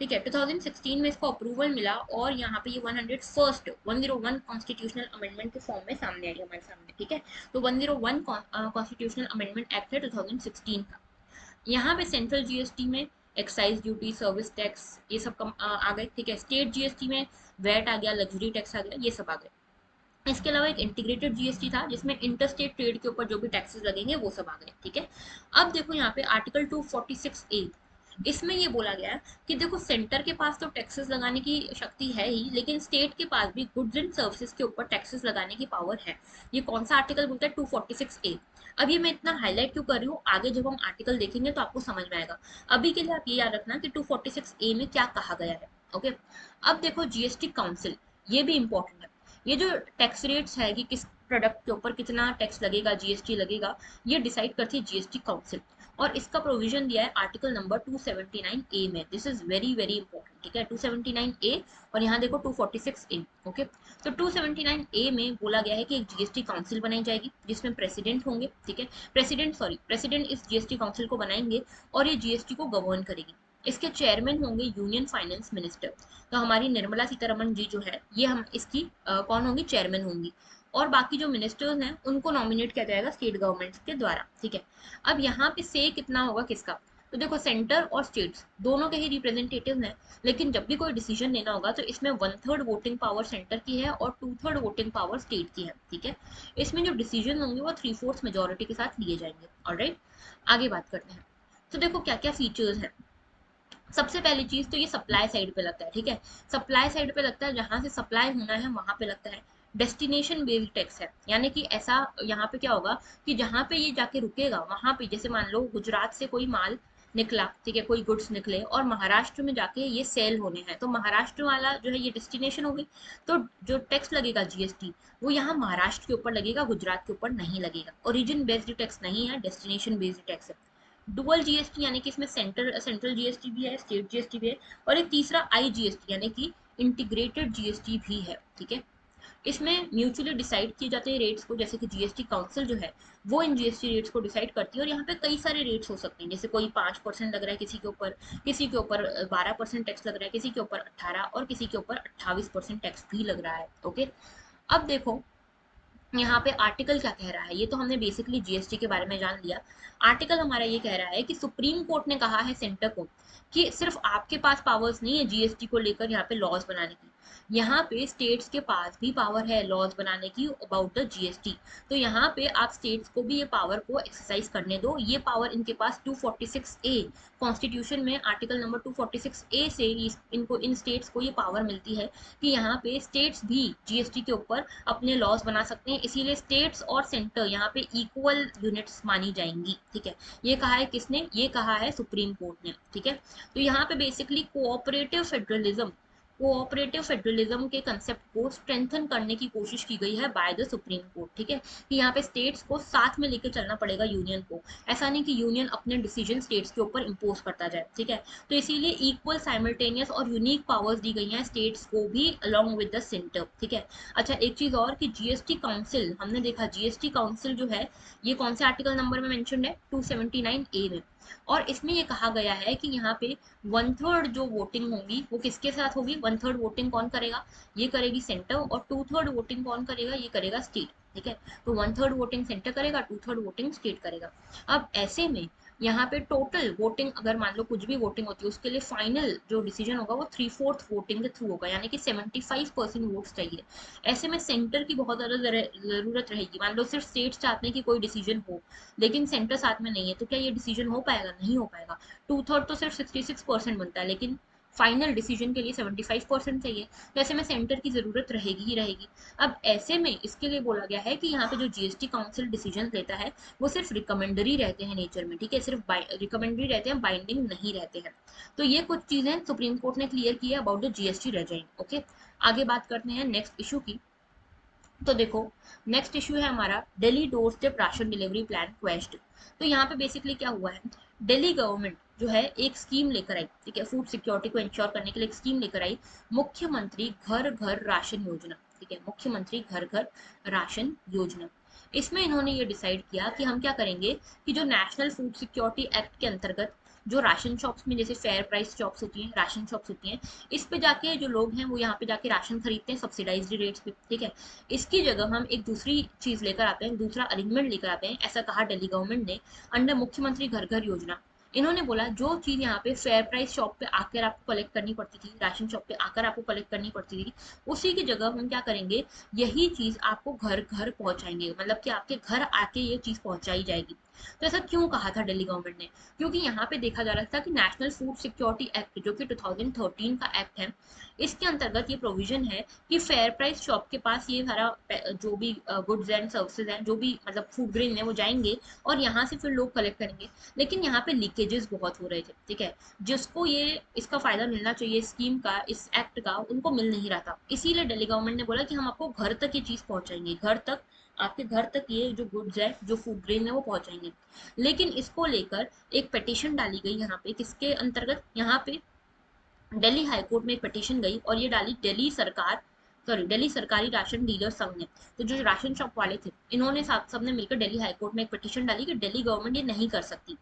ठीक है। 2016 में इसको अप्रूवल मिला और यहाँ पे ये 101 कॉन्स्टिट्यूशनल अमेंडमेंट के फॉर्म में सामने आई हमारे सामने, ठीक है। तो 101 कॉन्स्टिट्यूशनल अमेंडमेंट एक्ट है 2016 का। यहाँ पे सेंट्रल जीएसटी में एक्साइज ड्यूटी, सर्विस टैक्स, ये सब कम आ गए, ठीक है। स्टेट जीएसटी में वैट आ गया, लग्जरी टैक्स आ गया, ये सब आ गए। इसके अलावा एक इंटीग्रेटेड जीएसटी था जिसमें इंटरस्टेट ट्रेड के ऊपर जो भी टैक्सेस लगेंगे वो सब आ गए, ठीक है। अब देखो यहाँ पे आर्टिकल 246A, इसमें ये बोला गया है कि देखो सेंटर के पास तो टैक्सेस लगाने की शक्ति है ही, लेकिन स्टेट के पास भी गुड्स एंड सर्विसेज के ऊपर टैक्सेस लगाने की पावर है। ये कौन सा आर्टिकल बोलता है? 246A। अब ये मैं इतना हाईलाइट क्यों कर रही हूँ, आगे जब हम आर्टिकल देखेंगे तो आपको समझ में आएगा। अभी के लिए आप ये याद रखना कि 246A में क्या कहा गया है, ओके। अब देखो जीएसटी काउंसिल, ये भी इंपॉर्टेंट है। ये जो टैक्स रेट्स है कि किस प्रोडक्ट के ऊपर कितना टैक्स लगेगा, जीएसटी लगेगा, ये डिसाइड करती है जीएसटी काउंसिल। और इसका प्रोविजन दिया है आर्टिकल नंबर 279A में। This is very very important, ठीक है। 279A और यहाँ देखो 246A, ओके। तो 279A में बोला गया है कि एक जीएसटी काउंसिल बनाई जाएगी जिसमें प्रेसिडेंट होंगे, ठीक है। प्रेसिडेंट इस जीएसटी काउंसिल को बनाएंगे और ये जीएसटी को गवर्न करेगी। इसके चेयरमैन होंगे यूनियन फाइनेंस मिनिस्टर। तो हमारी निर्मला सीतारमण जी जो है ये हम इसकी कौन होंगी? चेयरमैन होंगी। और बाकी जो मिनिस्टर्स हैं उनको नॉमिनेट किया जाएगा स्टेट गवर्नमेंट के द्वारा, ठीक है। अब यहाँ पे से कितना होगा किसका? तो देखो सेंटर और स्टेट्स दोनों के ही रिप्रेजेंटेटिव हैं, लेकिन जब भी कोई डिसीजन लेना होगा तो इसमें 1/3 वोटिंग पावर सेंटर की है और 2/3 वोटिंग पावर स्टेट की है, ठीक है। इसमें जो डिसीजन होंगे वो 3/4 मेजोरिटी के साथ लिए जाएंगे, ऑलराइट। आगे बात करते हैं। तो देखो क्या क्या फीचर्स हैं। सबसे पहली चीज तो ये सप्लाई साइड पे लगता है, ठीक है। सप्लाई साइड पे लगता है, जहां से सप्लाई होना है वहां पे लगता है। डेस्टिनेशन बेस्ड टैक्स है, यानी कि ऐसा यहाँ पे क्या होगा कि जहाँ पे ये जाके रुकेगा वहां पे, जैसे मान लो गुजरात से कोई माल निकला, ठीक है, कोई गुड्स निकले और महाराष्ट्र में जाके ये सेल होने हैं, तो महाराष्ट्र वाला जो है ये डेस्टिनेशन हो गई। तो जो टैक्स लगेगा जीएसटी वो यहाँ महाराष्ट्र के ऊपर लगेगा, गुजरात के ऊपर नहीं लगेगा। ओरिजिन बेस्ड टैक्स नहीं है, डेस्टिनेशन बेस्ड टैक्स है। डुअल जीएसटी यानी कि इसमें सेंट्रल जीएसटी भी है, स्टेट जीएसटी भी है, और एक तीसरा आईजीएसटी यानी कि इंटीग्रेटेड जीएसटी भी है, ठीक है। इसमें म्यूचुअली डिसाइड किए जाते हैं रेट्स को, जैसे कि जीएसटी काउंसिल जो है वो इन जीएसटी रेट्स को डिसाइड करती है। और यहाँ पे कई सारे रेट्स हो सकते हैं, जैसे कोई 5% लग रहा है किसी के ऊपर, किसी के ऊपर 12% टैक्स लग रहा है, किसी के ऊपर 18 और किसी के ऊपर 28% टैक्स भी लग रहा है, ओके। अब देखो यहाँ पे आर्टिकल क्या कह रहा है, ये तो हमने बेसिकली जीएसटी के बारे में जान लिया। आर्टिकल हमारा ये कह रहा है कि सुप्रीम कोर्ट ने कहा है सेंटर को कि सिर्फ आपके पास पावर्स नहीं है जीएसटी को लेकर यहाँ पे लॉज बनाने की, यहाँ पे स्टेट्स के पास भी पावर है लॉज बनाने की अबाउट द जीएसटी। तो यहाँ पे आप स्टेट्स को भी ये पावर को एक्सरसाइज करने दो, ये पावर इनके पास 246A कॉन्स्टिट्यूशन में आर्टिकल नंबर 246A से इनको इन स्टेट्स को ये पावर मिलती है कि यहाँ पे स्टेट्स भी जीएसटी के ऊपर अपने लॉज बना सकते हैं। इसीलिए स्टेट्स और सेंटर यहाँ पे इक्वल यूनिट्स मानी जाएंगी, ठीक है। ये कहा है किसने? ये कहा है सुप्रीम कोर्ट ने, ठीक है। तो यहाँ पे बेसिकली कोऑपरेटिव फेडरलिज्म के कंसेप्ट को स्ट्रेंथन करने की कोशिश की गई है बाय द सुप्रीम कोर्ट, ठीक है। कि यहाँ पे स्टेट्स को साथ में लेकर चलना पड़ेगा यूनियन को, ऐसा नहीं कि यूनियन अपने डिसीजन स्टेट्स के ऊपर इम्पोज करता जाए, ठीक है। तो इसीलिए इक्वल, साइमल्टेनियस और यूनिक पावर्स दी गई हैं स्टेट्स को भी अलोंग विद द सेंटर, ठीक है। अच्छा एक चीज और कि जीएसटी काउंसिल, हमने देखा जीएसटी काउंसिल जो है ये कौन से आर्टिकल नंबर में मेंशन्ड है? 279A में। और इसमें ये कहा गया है कि यहाँ पे 1/3 जो वोटिंग होगी वो किसके साथ होगी? 1/3 वोटिंग कौन करेगा? ये करेगी सेंटर, और 2/3 वोटिंग कौन करेगा? ये करेगा स्टेट, ठीक है। तो 1/3 वोटिंग सेंटर करेगा, 2/3 वोटिंग स्टेट करेगा। अब ऐसे में यहाँ पे टोटल वोटिंग, अगर मान लो कुछ भी वोटिंग होती है उसके लिए फाइनल जो डिसीजन होगा वो 3/4 वोटिंग के थ्रू होगा, यानी कि 75% वोट्स चाहिए। ऐसे में सेंटर की बहुत ज्यादा जरूरत रहेगी। मान लो सिर्फ स्टेट्स चाहते हैं कि कोई डिसीजन हो, लेकिन सेंटर साथ में नहीं है, तो क्या ये डिसीजन हो पाएगा? नहीं हो पाएगा। 2/3 तो सिर्फ 66% बनता है, लेकिन फाइनल डिसीजन के लिए 75% चाहिए। तो ऐसे में सेंटर की जरूरत रहेगी ही रहेगी। अब ऐसे में इसके लिए बोला गया है कि यहाँ पे जो जीएसटी काउंसिल डिसीजन लेता है वो सिर्फ रिकमेंडरी रहते हैं नेचर में, ठीक है। सिर्फ रिकमेंडरी रहते हैं, बाइंडिंग नहीं रहते हैं। तो ये कुछ चीजें सुप्रीम कोर्ट ने क्लियर की है about the GST regime, okay. आगे बात करते हैं नेक्स्ट इशू की। तो देखो नेक्स्ट इशू है हमारा Delhi door step ration delivery plan question. तो यहाँ पे बेसिकली क्या हुआ है, दिल्ली गवर्नमेंट जो है एक स्कीम लेकर आई, ठीक है, फूड सिक्योरिटी को इंश्योर करने के लिए एक स्कीम लेकर आई, मुख्यमंत्री घर घर राशन योजना, ठीक है, मुख्यमंत्री घर घर राशन योजना। इसमें इन्होंने ये डिसाइड किया कि हम क्या करेंगे कि जो नेशनल फूड सिक्योरिटी एक्ट के अंतर्गत जो राशन शॉप्स में जैसे फेयर प्राइस शॉप्स होती हैं, राशन शॉप्स होती हैं, इस पे जाके जो लोग हैं वो यहाँ पे जाके राशन खरीदते हैं सब्सिडाइज्ड रेट्स पे, ठीक है। इसकी जगह हम एक दूसरी चीज लेकर आते हैं, दूसरा अरेंजमेंट लेकर आते हैं, ऐसा कहा दिल्ली गवर्नमेंट ने अंडर मुख्यमंत्री घर घर योजना। इन्होंने बोला जो चीज यहाँ पे फेयर प्राइस शॉप पे आकर आपको कलेक्ट करनी पड़ती थी, राशन शॉप पे आकर आपको कलेक्ट करनी पड़ती थी, उसी की जगह हम क्या करेंगे, यही चीज आपको घर घर पहुंचाएंगे, मतलब कि आपके घर आके ये चीज पहुंचाई जाएगी। तो ऐसा क्यों कहा था दिल्ली गवर्नमेंट ने? क्योंकि यहाँ पे देखा जा रहा था कि नेशनल फूड सिक्योरिटी एक्ट जो कि 2013 का एक्ट है, इसके अंतर्गत ये प्रोविजन है कि फेयर प्राइस शॉप के पास ये सारा जो भी गुड्स एंड सर्विसेज हैं, जो भी मतलब फूड ग्रेन है, वो जाएंगे और यहाँ से फिर लोग कलेक्ट करेंगे। लेकिन यहाँ पे लीकेजेस बहुत हो रहे थे, ठीक है। जिसको ये इसका फायदा मिलना चाहिए स्कीम का, इस एक्ट का, उनको मिल नहीं रहा था। इसीलिए दिल्ली गवर्नमेंट ने बोला कि हम आपको घर तक ये चीज पहुंचाएंगे, घर तक, आपके घर तक ये जो गुड्स है, जो फूड ग्रेन है, वो पहुंचाएंगे। लेकिन इसको लेकर एक पिटीशन डाली गई यहाँ पे, किसके अंतर्गत, यहाँ पे दिल्ली हाईकोर्ट में एक पिटीशन गई और ये डाली दिल्ली सरकार, सॉरी दिल्ली सरकारी राशन डीलर संघ ने। तो जो राशन शॉप वाले थे, इन्होंने सबने मिलकर दिल्ली हाईकोर्ट में एक पिटीशन डाली कि दिल्ली गवर्नमेंट ये नहीं कर सकती।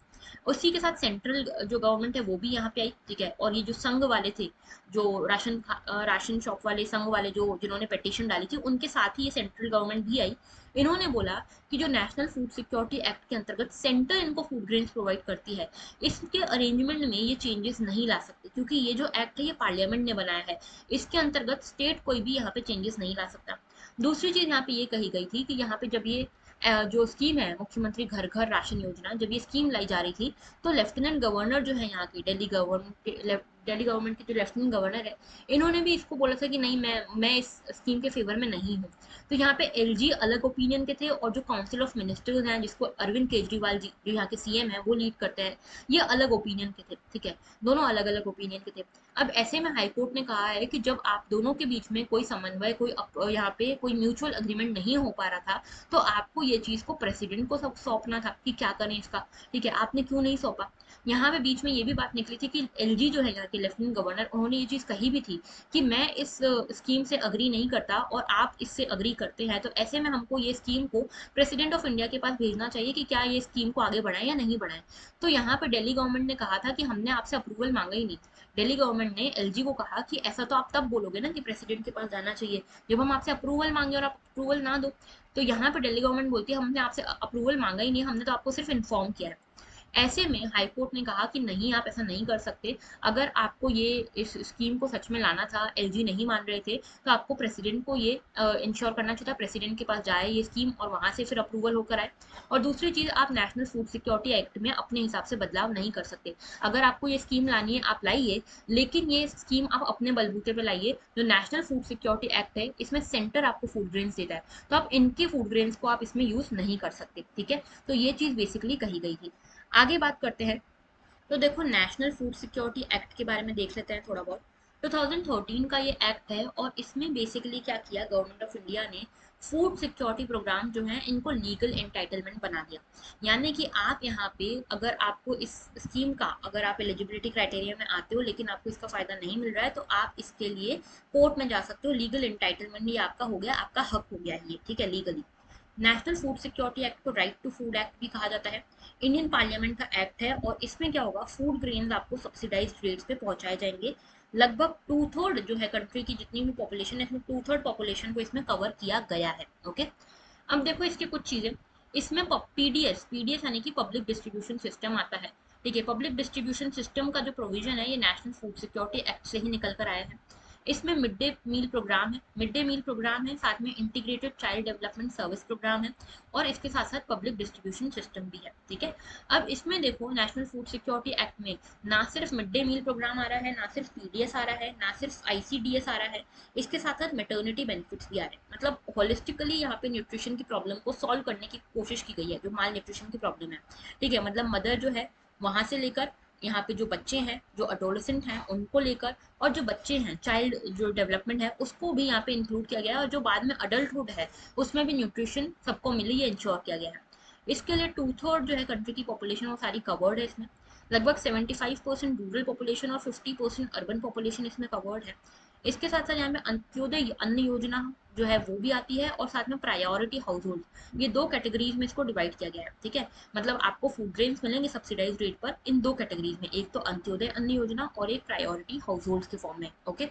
उसी के साथ सेंट्रल जो गवर्नमेंट है वो भी यहाँ पे आई, ठीक है। और ये जो संघ वाले थे, जो राशन शॉप वाले संघ वाले जो जिन्होंने पिटीशन डाली थी, उनके साथ ही ये सेंट्रल गवर्नमेंट भी आई। इन्होंने बोला कि जो नेशनल फूड सिक्योरिटी एक्ट के अंतर्गत सेंटर इनको फूड ग्रेन्स प्रोवाइड करती है, इसके अरेंजमेंट में ये चेंजेस नहीं ला सकते, क्योंकि ये जो एक्ट है ये पार्लियामेंट ने बनाया है। इसके अंतर्गत स्टेट कोई भी यहाँ पे चेंजेस नहीं ला सकता। दूसरी चीज यहाँ पे ये कही गई थी कि यहाँ पे जब ये जो स्कीम है मुख्यमंत्री घर घर राशन योजना, जब ये स्कीम लाई जा रही थी, तो लेफ्टिनेंट गवर्नर जो है यहाँ की दिल्ली गवर्नमेंट के जो लेफ्टिनेंट गवर्नर है, इन्होंने भी इसको बोला था कि नहीं, मैं इस स्कीम के फेवर में नहीं हूँ। तो यहाँ पे एलजी अलग ओपिनियन के थे और जो काउंसिल ऑफ मिनिस्टर्स हैं, जिसको अरविंद केजरीवाल जी जो यहाँ के सीएम है वो लीड करते हैं, ये अलग ओपिनियन के थे, ठीक है। दोनों अलग अलग ओपिनियन के थे। अब ऐसे में हाईकोर्ट ने कहा है कि जब आप दोनों के बीच में कोई समन्वय, कोई यहाँ पे कोई म्यूचुअल अग्रीमेंट नहीं हो पा रहा था, तो आपको ये चीज को प्रेसिडेंट को सौंपना था कि क्या करें इसका, ठीक है। आपने क्यों नहीं सौंपा? यहाँ पे बीच में ये भी बात निकली थी कि एलजी जो है यहाँ के लेफ्टिनेंट गवर्नर, उन्होंने ये चीज कही भी थी कि मैं इस स्कीम से अग्री नहीं करता और आप इससे अग्री करते हैं, तो ऐसे में हमको ये स्कीम को प्रेसिडेंट ऑफ इंडिया के पास भेजना चाहिए कि क्या ये स्कीम को आगे बढ़ाएं या नहीं बढ़ाएं। तो यहाँ पर दिल्ली गवर्नमेंट ने कहा था कि हमने आपसे अप्रूवल मांगा ही नहीं। दिल्ली गवर्नमेंट ने एलजी को कहा कि ऐसा तो आप तब बोलोगे ना कि प्रेसिडेंट के पास जाना चाहिए, जब हम आपसे अप्रूवल मांगे और आप अप्रूवल ना दो। तो यहाँ पे दिल्ली गवर्नमेंट बोलती है हमने आपसे अप्रूवल मांगा ही नहीं, हमने तो आपको सिर्फ इन्फॉर्म किया है। ऐसे में हाईकोर्ट ने कहा कि नहीं, आप ऐसा नहीं कर सकते। अगर आपको ये इस स्कीम को सच में लाना था, एलजी नहीं मान रहे थे, तो आपको प्रेसिडेंट को ये इंश्योर करना चाहिए था, प्रेसिडेंट के पास जाए ये स्कीम और वहां से फिर अप्रूवल होकर आए। और दूसरी चीज, आप नेशनल फूड सिक्योरिटी एक्ट में अपने हिसाब से बदलाव नहीं कर सकते। अगर आपको ये स्कीम लानी है, आप लाइए, लेकिन ये स्कीम आप अपने बलबूते पे लाइए। जो नेशनल फूड सिक्योरिटी एक्ट है, इसमें सेंटर आपको फूड ग्रेन्स देता है, तो आप इनके फूड ग्रेन्स को आप इसमें यूज नहीं कर सकते, ठीक है। तो ये चीज बेसिकली कही गई थी। आगे बात करते हैं। तो देखो, नेशनल फूड सिक्योरिटी एक्ट के बारे में देख लेते हैं थोड़ा बहुत। 2013 का ये एक्ट है और इसमें बेसिकली क्या किया गवर्नमेंट ऑफ इंडिया ने, फूड सिक्योरिटी प्रोग्राम जो है इनको लीगल एंटाइटलमेंट बना दिया। यानी कि आप यहाँ पे, अगर आपको इस स्कीम का, अगर आप एलिजिबिलिटी क्राइटेरिया में आते हो लेकिन आपको इसका फायदा नहीं मिल रहा है, तो आप इसके लिए कोर्ट में जा सकते हो। लीगल एंटाइटलमेंट ये आपका हो गया, आपका हक हो गया ये, ठीक है, legally. National food security act को राइट टू फूड एक्ट भी कहा जाता है। इंडियन पार्लियामेंट का एक्ट है और इसमें क्या होगा, फूड ग्रेन्स आपको सब्सिडाइज्ड रेट्स पे पहुंचाए जाएंगे। लगभग 2/3 जो है कंट्री की जितनी भी पॉपुलेशन है, इसमें 2/3 पॉपुलेशन को इसमें कवर किया गया है, ओके। अब देखो इसकी कुछ चीजें। इसमें पीडीएस पीडीएस यानी कि पब्लिक डिस्ट्रीब्यूशन सिस्टम आता है, ठीक है। पब्लिक डिस्ट्रीब्यूशन सिस्टम का जो प्रोविजन है, ये नेशनल फूड सिक्योरिटी एक्ट से ही निकल कर आया है। इसमें मिड डे मील प्रोग्राम है, मिड डे मील प्रोग्राम है, साथ में integrated child development service programme है, और इसके साथ साथ पब्लिक डिस्ट्रीब्यूशन सिस्टम भी है, ठीक है। अब इसमें देखो, नेशनल फूड सिक्योरिटी एक्ट में ना सिर्फ मिड डे मील प्रोग्राम आ रहा है, ना सिर्फ पीडीएस आ रहा है, ना सिर्फ आईसीडीएस आ रहा है, इसके साथ साथ मेटर्निटी बेनिफिट्स भी आ रहे हैं। मतलब होलिस्टिकली यहाँ पे न्यूट्रिशन की प्रॉब्लम को सॉल्व करने की कोशिश की गई है, जो माल न्यूट्रिशन की प्रॉब्लम है, ठीक है। मतलब मदर जो है, वहां से लेकर यहाँ पे जो बच्चे हैं, जो अडोलेसेंट हैं, उनको लेकर, और जो बच्चे हैं, चाइल्ड जो डेवलपमेंट है, उसको भी यहाँ पे इंक्लूड किया गया है, और जो बाद में अडल्टहुड है उसमें भी न्यूट्रिशन सबको मिले, ये इंश्योर किया गया है। इसके लिए 2/3 जो है कंट्री की पॉपुलेशन वो सारी कवर्ड है इसमें। लगभग 75% रूरल पॉपुलेशन और 50% अर्बन पॉपुलेशन इसमें कवर्ड है। इसके साथ साथ यहाँ पे अंत्योदय अन्न योजना जो है वो भी आती है, और साथ में प्रायोरिटी हाउस होल्ड, ये दो कैटेगरीज में इसको डिवाइड किया गया है, ठीक है। मतलब आपको फूड ग्रेन्स मिलेंगे सब्सिडाइज रेट पर इन दो कैटेगरीज में, एक तो अंत्योदय अन्न योजना और एक प्रायोरिटी हाउस होल्ड के फॉर्म में, ओके।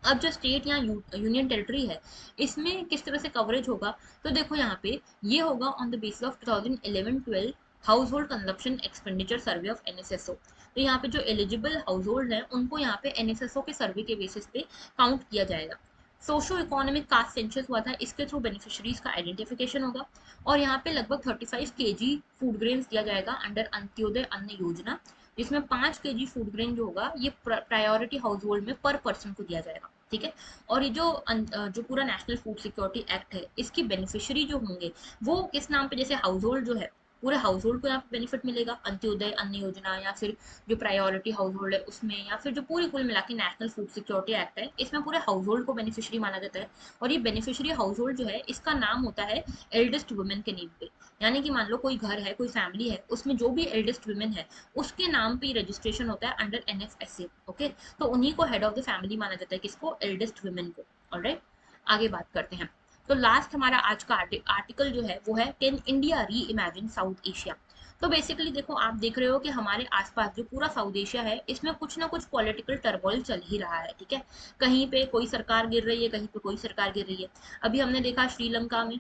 अब जो स्टेट या यूनियन टेरिटरी है, इसमें किस तरह से कवरेज होगा, तो देखो यहाँ पे ये होगा on the basis of 2011-12 house hold consumption expenditure survey of NSSO. तो यहाँ पे जो एलिजिबल हाउस होल्ड है उनको यहाँ पे एनएसएसओ के सर्वे के बेसिस पे काउंट किया जाएगा। सोशो इकोनॉमिक कास्ट सेंसस हुआ था, इसके थ्रू बेनिफिशियरीज का आइडेंटिफिकेशन होगा, और यहाँ पे लगभग 35 केजी फूड ग्रेन्स दिया जाएगा अंडर अंत्योदय अन्न योजना, जिसमें 5 केजी फूड ग्रेन जो होगा ये प्रायोरिटी हाउस होल्ड में पर पर्सन को दिया जाएगा, ठीक है। और ये जो पूरा नेशनल फूड सिक्योरिटी एक्ट है, इसकी बेनिफिशियरी जो होंगे वो किस नाम पे, जैसे हाउस होल्ड जो है पूरे हाउस होल्ड को यहाँ पे बेनिफिट मिलेगा अंत्योदय अन्न योजना, या फिर जो प्रायोरिटी हाउस होल्ड है उसमें, या फिर जो पूरी कुल मिला के नेशनल फूड सिक्योरिटी एक्ट है इसमें पूरे हाउस होल्ड को बेनिफिशियरी माना जाता है। और ये बेनिफिशियरी हाउस होल्ड जो है इसका नाम होता है एल्डेस्ट वुमेन के नेम पे। यानी कि मान लो कोई घर है, कोई फैमिली है, उसमें जो भी एल्डेस्ट वुमेन है उसके नाम पे रजिस्ट्रेशन होता है अंडर एनएफएसए, ओके। तो उन्हीं को हेड ऑफ द फैमिली माना जाता है, किसको, एल्डेस्ट वुमेन को, ऑलराइट। आगे बात करते हैं। तो लास्ट हमारा आज का आर्टिकल जो है वो है कैन इंडिया री इमेजिन साउथ एशिया। तो बेसिकली देखो, आप देख रहे हो कि हमारे आसपास जो पूरा साउथ एशिया है इसमें कुछ ना कुछ पॉलिटिकल टर्मोइल चल ही रहा है, ठीक है। कहीं पे कोई सरकार गिर रही है, कहीं पे कोई सरकार गिर रही है। अभी हमने देखा श्रीलंका में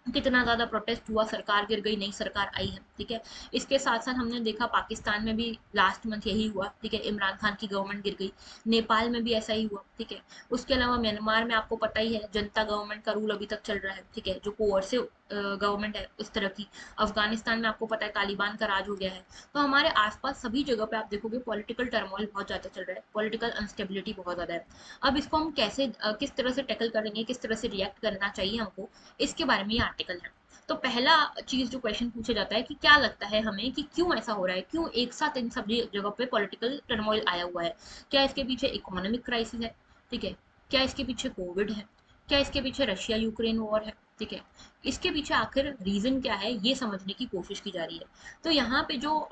कितना ज्यादा प्रोटेस्ट हुआ, सरकार गिर गई, नई सरकार आई है, ठीक है। इसके साथ साथ हमने देखा पाकिस्तान में भी लास्ट मंथ यही हुआ, ठीक है, इमरान खान की गवर्नमेंट गिर गई। नेपाल में भी ऐसा ही हुआ, ठीक है। उसके अलावा म्यांमार में आपको पता ही है जनता गवर्नमेंट का रूल अभी तक चल रहा है, ठीक है, जो कोअर्सिव गवर्नमेंट है उस तरह की। अफगानिस्तान में आपको पता है तालिबान का राज हो गया है। तो हमारे आसपास सभी जगह पे आप देखोगे पॉलिटिकल टर्मोइल बहुत ज्यादा चल रहा है, पॉलिटिकल अनस्टेबिलिटी बहुत ज्यादा है। अब इसको हम कैसे किस तरह से टैकल करेंगे, किस तरह से रिएक्ट करना चाहिए हमको, इसके बारे में ये आर्टिकल है। तो पहला चीज जो क्वेश्चन पूछा जाता है कि क्या लगता है हमें कि क्यों ऐसा हो रहा है, क्यों एक साथ इन सभी जगह पे पॉलिटिकल टर्मोइल आया हुआ है। क्या इसके पीछे इकोनॉमिक क्राइसिस है, ठीक है, क्या इसके पीछे कोविड है, क्या इसके पीछे रशिया यूक्रेन वॉर है, ठीक है। इसके पीछे आखिर रीजन क्या है ये समझने की कोशिश की जा रही है। तो यहाँ पे जो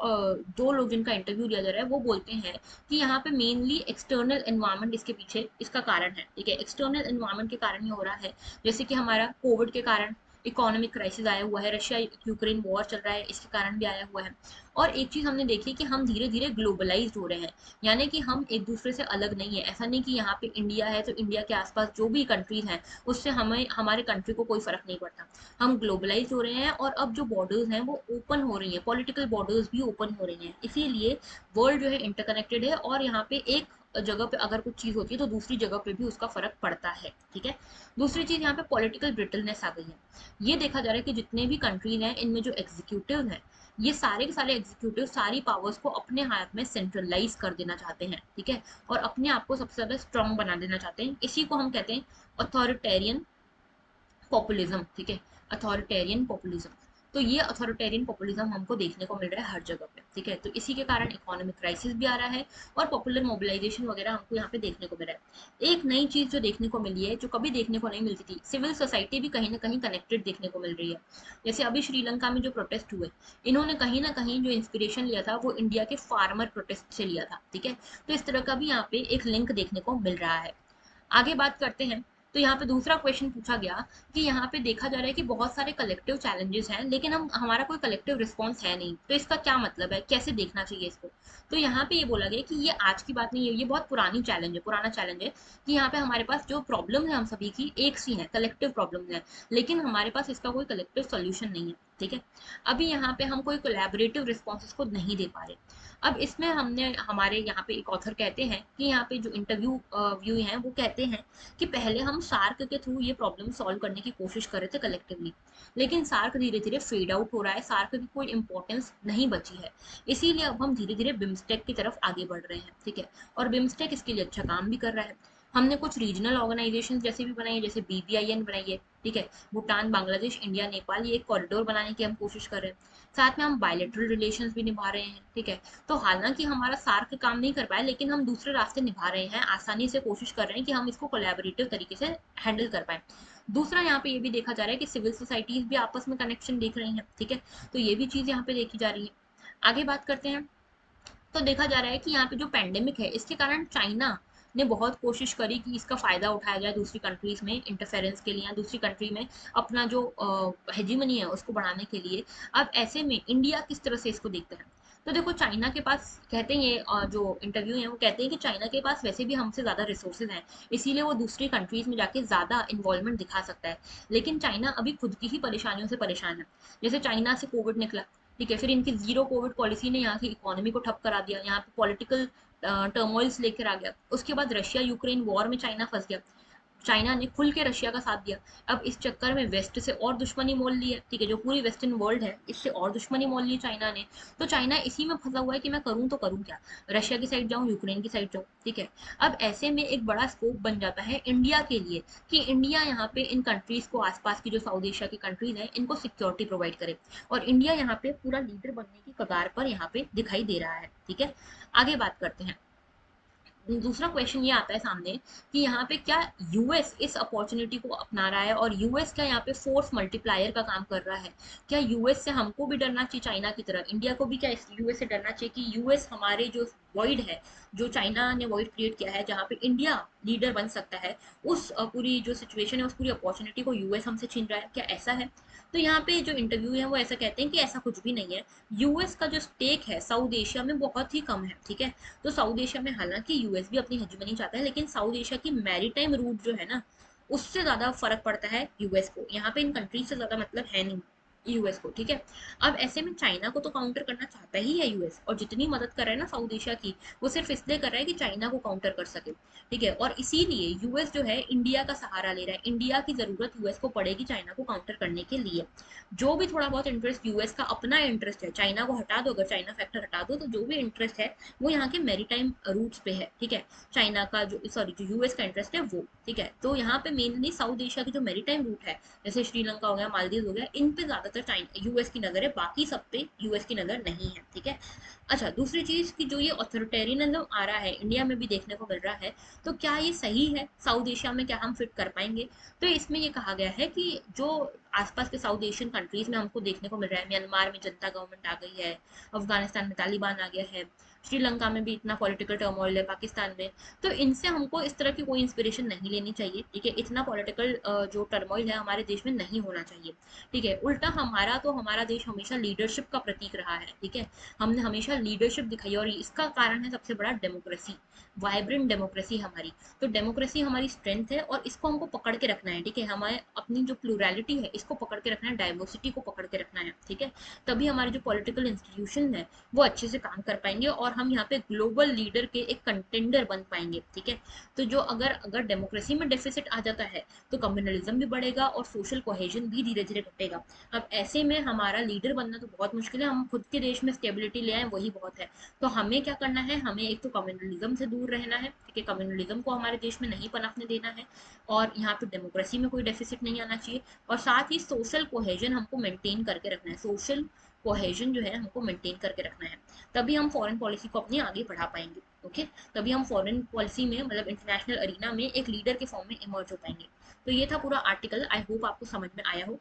दो लोग जिनका इंटरव्यू लिया जा रहा है वो बोलते हैं कि यहाँ पे मेनली एक्सटर्नल एनवायरनमेंट इसके पीछे इसका कारण है, ठीक है। एक्सटर्नल एनवायरनमेंट के कारण ये हो रहा है, जैसे कि हमारा कोविड के कारण इकोनॉमिक क्राइसिस आया हुआ है, रशिया यूक्रेन वॉर चल रहा है इसके कारण भी आया हुआ है। और एक चीज हमने देखी कि हम धीरे धीरे ग्लोबलाइज्ड हो रहे हैं, यानी कि हम एक दूसरे से अलग नहीं है। ऐसा नहीं कि यहाँ पे इंडिया है तो इंडिया के आसपास जो भी कंट्रीज हैं उससे हमें हमारे कंट्री को कोई फर्क नहीं पड़ता। हम ग्लोबलाइज हो रहे हैं, और अब जो बॉर्डर्स हैं वो ओपन हो रही हैं, पॉलिटिकल बॉर्डर्स भी ओपन हो रही हैं, इसीलिए वर्ल्ड जो है इंटरकनेक्टेड है, और यहाँ पे एक जगह पे अगर कुछ चीज होती है तो दूसरी जगह पे भी उसका फर्क पड़ता है, ठीक है। दूसरी चीज यहाँ पे पॉलिटिकल ब्रिटलनेस आ गई है। ये देखा जा रहा है कि जितने भी कंट्रीज हैं इनमें जो एग्जीक्यूटिव हैं, ये सारे के सारे एग्जीक्यूटिव सारी पावर्स को अपने हाथ में सेंट्रलाइज कर देना चाहते हैं, ठीक है, और अपने आप को सबसे ज्यादा स्ट्रांग बना देना चाहते हैं। इसी को हम कहते हैं अथॉरिटेरियन पॉपुलिज्म, ठीक है, अथॉरिटेरियन पॉपुलिज्म। तो ये अथॉरिटेरियन पॉपुलिज्म हमको देखने को मिल रहा है हर जगह पे, ठीक है। तो इसी के कारण इकोनॉमिक क्राइसिस भी आ रहा है, और पॉपुलर मोबिलाइजेशन वगैरह हमको यहाँ पे देखने को मिल रहा है। एक नई चीज जो देखने को मिली है, जो कभी देखने को नहीं मिलती थी, सिविल सोसाइटी भी कहीं ना कहीं कनेक्टेड देखने को मिल रही है। जैसे अभी श्रीलंका में जो प्रोटेस्ट हुए, इन्होंने कहीं ना कहीं जो इंस्पिरेशन लिया था वो इंडिया के फार्मर प्रोटेस्ट से लिया था, ठीक है। तो इस तरह का भी यहाँ पे एक लिंक देखने को मिल रहा है। आगे बात करते हैं। तो यहाँ पे दूसरा क्वेश्चन पूछा गया कि यहाँ पे देखा जा रहा है कि बहुत सारे कलेक्टिव चैलेंजेस हैं लेकिन हम हमारा कोई कलेक्टिव रिस्पॉन्स है नहीं, तो इसका क्या मतलब है, कैसे देखना चाहिए इसको। तो यहाँ पे ये बोला गया कि ये आज की बात नहीं है, ये बहुत पुरानी चैलेंज है, पुराना चैलेंज है, कि यहाँ पे हमारे पास जो प्रॉब्लम है हम सभी की एक सी है, कलेक्टिव प्रॉब्लम है, लेकिन हमारे पास इसका कोई कलेक्टिव सोल्यूशन नहीं है, ठीक है। अभी यहाँ पे हम कोई कोलैबोरेटिव रिस्पॉन्सेस को नहीं दे पा रहे। अब इसमें हमने हमारे यहाँ पे एक ऑथर कहते हैं कि यहाँ पे जो इंटरव्यू व्यू हैं वो कहते हैं कि पहले हम सार्क के थ्रू ये प्रॉब्लम सॉल्व करने की कोशिश कर रहे थे कलेक्टिवली, लेकिन सार्क धीरे धीरे फेड आउट हो रहा है, सार्क की कोई इंपॉर्टेंस नहीं बची है। इसीलिए अब हम धीरे धीरे बिम्स्टेक की तरफ आगे बढ़ रहे हैं, ठीक है। और बिम्स्टेक इसके लिए अच्छा काम भी कर रहा है। हमने कुछ रीजनल ऑर्गेनाइजेशन जैसे भी बनाई है, जैसे बीबीआईएन बनाई है, ठीक है। भूटान, बांग्लादेश, इंडिया, नेपाल, ये एक कॉरिडोर बनाने की हम कोशिश कर रहे हैं। साथ में हम बायलेटरल रिलेशंस भी निभा रहे हैं, ठीक है। तो हालांकि हमारा सार्क काम नहीं कर पाया, लेकिन हम दूसरे रास्ते निभा रहे हैं, आसानी से कोशिश कर रहे हैं कि हम इसको कोलैबोरेटिव तरीके से हैंडल कर पाए। दूसरा यहाँ पे ये भी देखा जा रहा है कि सिविल सोसाइटीज भी आपस में कनेक्शन देख रही हैं, ठीक है। तो ये भी चीज यहाँ पे देखी जा रही है। आगे बात करते हैं। तो देखा जा रहा है कि यहाँ पे जो पैंडेमिक है इसके कारण चाइना ने बहुत कोशिश करी कि इसका फ़ायदा उठाया जाए दूसरी कंट्रीज़ में इंटरफेरेंस के लिए या दूसरी कंट्री में अपना जो हेजीमनी है उसको बढ़ाने के लिए। अब ऐसे में इंडिया किस तरह से इसको देखता है? तो देखो चाइना के पास कहते हैं ये जो इंटरव्यू है वो कहते हैं कि चाइना के पास वैसे भी हमसे ज़्यादा रिसोर्सेज हैं, इसीलिए वो दूसरी कंट्रीज़ में जाके ज़्यादा इन्वॉल्वमेंट दिखा सकता है। लेकिन चाइना अभी खुद की ही परेशानियों से परेशान है। जैसे चाइना से कोविड निकला, ठीक है, फिर इनकी जीरो कोविड पॉलिसी ने यहाँ की इकोनॉमी को ठप करा दिया, यहाँ पे पॉलिटिकल टर्मोइल्स लेकर आ गया। उसके बाद रशिया यूक्रेन वॉर में चाइना फंस गया, चाइना ने खुल के रशिया का साथ दिया। अब इस चक्कर में वेस्ट से और दुश्मनी मोल ली है, ठीक है, जो पूरी वेस्टर्न वर्ल्ड है इससे और दुश्मनी मोल ली चाइना ने। तो चाइना इसी में फंसा हुआ है कि मैं करूँ तो करूँ क्या, रशिया की साइड जाऊँ यूक्रेन की साइड जाऊँ, ठीक है। अब ऐसे में एक बड़ा स्कोप बन जाता है इंडिया के लिए कि इंडिया यहाँ पे इन कंट्रीज को, आसपास की जो साउथ एशिया की कंट्रीज हैं, इनको सिक्योरिटी प्रोवाइड करे, और इंडिया यहाँ पे पूरा लीडर बनने की कगार पर यहाँ पे दिखाई दे रहा है, ठीक है। आगे बात करते हैं। दूसरा क्वेश्चन ये आता है सामने कि यहाँ पे क्या यूएस इस अपॉर्चुनिटी को अपना रहा है, और यूएस क्या यहाँ पे फोर्स मल्टीप्लायर का काम कर रहा है? क्या यूएस से हमको भी डरना चाहिए चाइना की तरह, इंडिया को भी क्या यूएस से डरना चाहिए कि यूएस हमारे जो वॉइड है, जो चाइना ने वॉइड क्रिएट किया है जहाँ पे इंडिया लीडर बन सकता है, उस पूरी जो सिचुएशन है, उस पूरी अपॉर्चुनिटी को यूएस हमसे छीन रहा है, क्या ऐसा है? तो यहाँ पे जो इंटरव्यू है वो ऐसा कहते हैं कि ऐसा कुछ भी नहीं है। यूएस का जो स्टेक है साउथ एशिया में बहुत ही कम है, ठीक है। तो साउथ एशिया में हालांकि यूएस भी अपनी हेजेमनी चाहता है, लेकिन साउथ एशिया की मैरीटाइम रूट जो है ना, उससे ज्यादा फर्क पड़ता है यूएस को, यहाँ पे इन कंट्रीज से ज्यादा मतलब है नहीं यूएस को, ठीक है। अब ऐसे में चाइना को तो काउंटर करना चाहता ही है यूएस, और जितनी मदद कर रहा है ना साउथ एशिया की, वो सिर्फ इसलिए कर रहा है कि चाइना को काउंटर कर सके, ठीक है। और इसीलिए यूएस जो है इंडिया का सहारा ले रहा है, इंडिया की जरूरत यूएस को पड़ेगी चाइना को काउंटर करने के लिए। जो भी थोड़ा बहुत इंटरेस्ट यूएस का अपना इंटरेस्ट है, चाइना को हटा दो, अगर चाइना फैक्टर हटा दो, तो जो भी इंटरेस्ट है वो यहाँ के मैरीटाइम रूट्स पे है, ठीक है। चाइना का जो, सॉरी, जो यूएस का इंटरेस्ट है वो, ठीक है। तो यहाँ पे मेनली साउथ एशिया की जो मैरीटाइम रूट है, जैसे श्रीलंका हो गया, मालदीव हो गया, इन पे ज्यादातर चाइना यूएस की नजर है, बाकी सब पे यूएस की नजर नहीं है, ठीक है। अच्छा, दूसरी चीज की जो ये ऑथोरिटेरियनिज्म आ रहा है इंडिया में भी देखने को मिल रहा है, तो क्या ये सही है साउथ एशिया में, क्या हम फिट कर पाएंगे? तो इसमें ये कहा गया है कि जो आसपास के साउथ एशियन कंट्रीज में हमको देखने को मिल रहा है, म्यांमार में जनता गवर्नमेंट आ गई है, अफगानिस्तान में तालिबान आ गया है, श्रीलंका में भी इतना पॉलिटिकल टर्मोइल है, पाकिस्तान में, तो इनसे हमको इस तरह की कोई इंस्पिरेशन नहीं लेनी चाहिए, ठीक है। इतना पॉलिटिकल जो टर्मोइल है हमारे देश में नहीं होना चाहिए, ठीक है। उल्टा हमारा देश हमेशा लीडरशिप का प्रतीक रहा है, ठीक है। हमने हमेशा लीडरशिप दिखाई है, और इसका कारण है सबसे बड़ा डेमोक्रेसी, वाइब्रेंट डेमोक्रेसी हमारी। तो डेमोक्रेसी हमारी स्ट्रेंथ है, और इसको हमको पकड़ के रखना है, ठीक है। हमें अपनी जो प्लूरैलिटी है इसको पकड़ के रखना है, डाइवर्सिटी को पकड़ के रखना है, ठीक है। तभी हमारे जो पॉलिटिकल इंस्टीट्यूशन है वो अच्छे से काम कर पाएंगे, और हम यहाँ पे ग्लोबल लीडर के एक कंटेंडर बन पाएंगे, ठीक है। तो जो अगर अगर डेमोक्रेसी में डेफिसिट आ जाता है, तो कम्युनलिज्म भी बढ़ेगा और सोशल कोहेजन भी धीरे धीरे घटेगा। अब ऐसे में हमारा लीडर बनना तो बहुत मुश्किल है, हम खुद के देश में स्टेबिलिटी ले आए वही बहुत है। तो हमें क्या करना है, हमें एक तो कम्युनलिज्म से दूर रहना है, ठीक है, कम्युनलिज्म को हमारे देश में नहीं पनपने देना है, और यहाँ पे डेमोक्रेसी में कोई डेफिसिट नहीं आना चाहिए, और साथ ही सोशल कोहेजन हमको मेंटेन करके रखना है, सोशल कोहेजन जो है हमको मेंटेन करके रखना है। तभी हम फॉरेन पॉलिसी को अपनी आगे बढ़ा पाएंगे, ओके। तभी हम फॉरेन पॉलिसी में, मतलब इंटरनेशनल अरीना में एक लीडर के फॉर्म में इमर्ज हो पाएंगे। तो ये था पूरा आर्टिकल, आई होप आपको समझ में आया हो।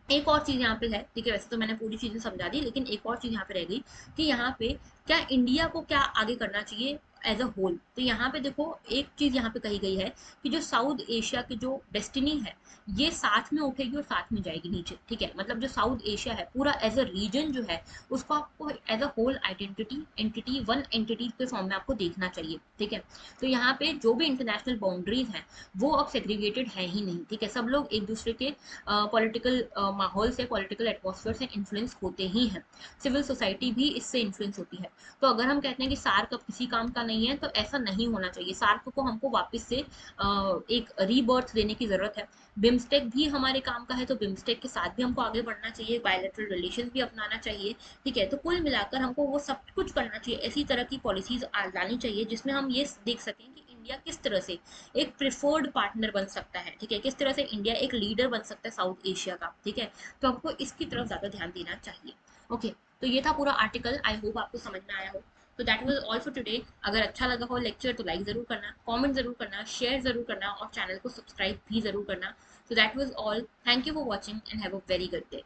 एक और चीज यहाँ पे है, ठीक है, वैसे तो मैंने पूरी चीजें समझा दी, लेकिन एक और चीज यहाँ पे रह गई कि यहाँ पे क्या इंडिया को क्या आगे करना चाहिए एज अ होल। तो यहाँ पे देखो एक चीज यहाँ पे कही गई है कि जो साउथ एशिया की जो डेस्टिनी है, ये साथ में उठेगी और साथ में जाएगी नीचे, ठीक है। मतलब जो साउथ एशिया है पूरा एज अ रीजन जो है, उसको आपको as a whole identity entity, one entity के फॉर्म में आपको देखना चाहिए, ठीक है। तो यहाँ पे जो भी इंटरनेशनल बाउंड्रीज हैं वो अब सेग्रीगेटेड है ही नहीं, ठीक है। सब लोग एक दूसरे के पॉलिटिकल माहौल से, पॉलिटिकल एटमॉस्फेयर से इन्फ्लुएंस होते ही हैं, सिविल सोसाइटी भी इससे इन्फ्लुएंस होती है। तो अगर हम कहते हैं कि सार्क अब किसी काम का नहीं है, तो ऐसा नहीं होना चाहिए, सार्क को हमको वापस से एक रीबर्थ देने की जरूरत है। बिम्स्टेक भी हमारे काम का है, तो बिम्स्टेक के साथ भी हमको आगे बढ़ना चाहिए, बायलैटरल रिलेशन भी अपनाना चाहिए, ठीक है। तो कुल मिलाकर हमको वो सब कुछ करना चाहिए, ऐसी तरह की पॉलिसीज लानी चाहिए जिसमें हम ये देख सकें कि इंडिया किस तरह से एक प्रिफर्ड पार्टनर बन सकता है, ठीक है, किस तरह से इंडिया एक लीडर बन सकता है साउथ एशिया का, ठीक है। तो आपको इसकी तरफ ज्यादा ध्यान देना चाहिए, ओके। तो ये था पूरा आर्टिकल, आई होप आपको समझ में आया हो। तो that was all for today. अगर अच्छा लगा हो लेक्चर तो लाइक जरूर करना, कमेंट जरूर करना, शेयर जरूर करना, और चैनल को सब्सक्राइब भी जरूर करना। So that was all. Thank you for watching and have a very good day.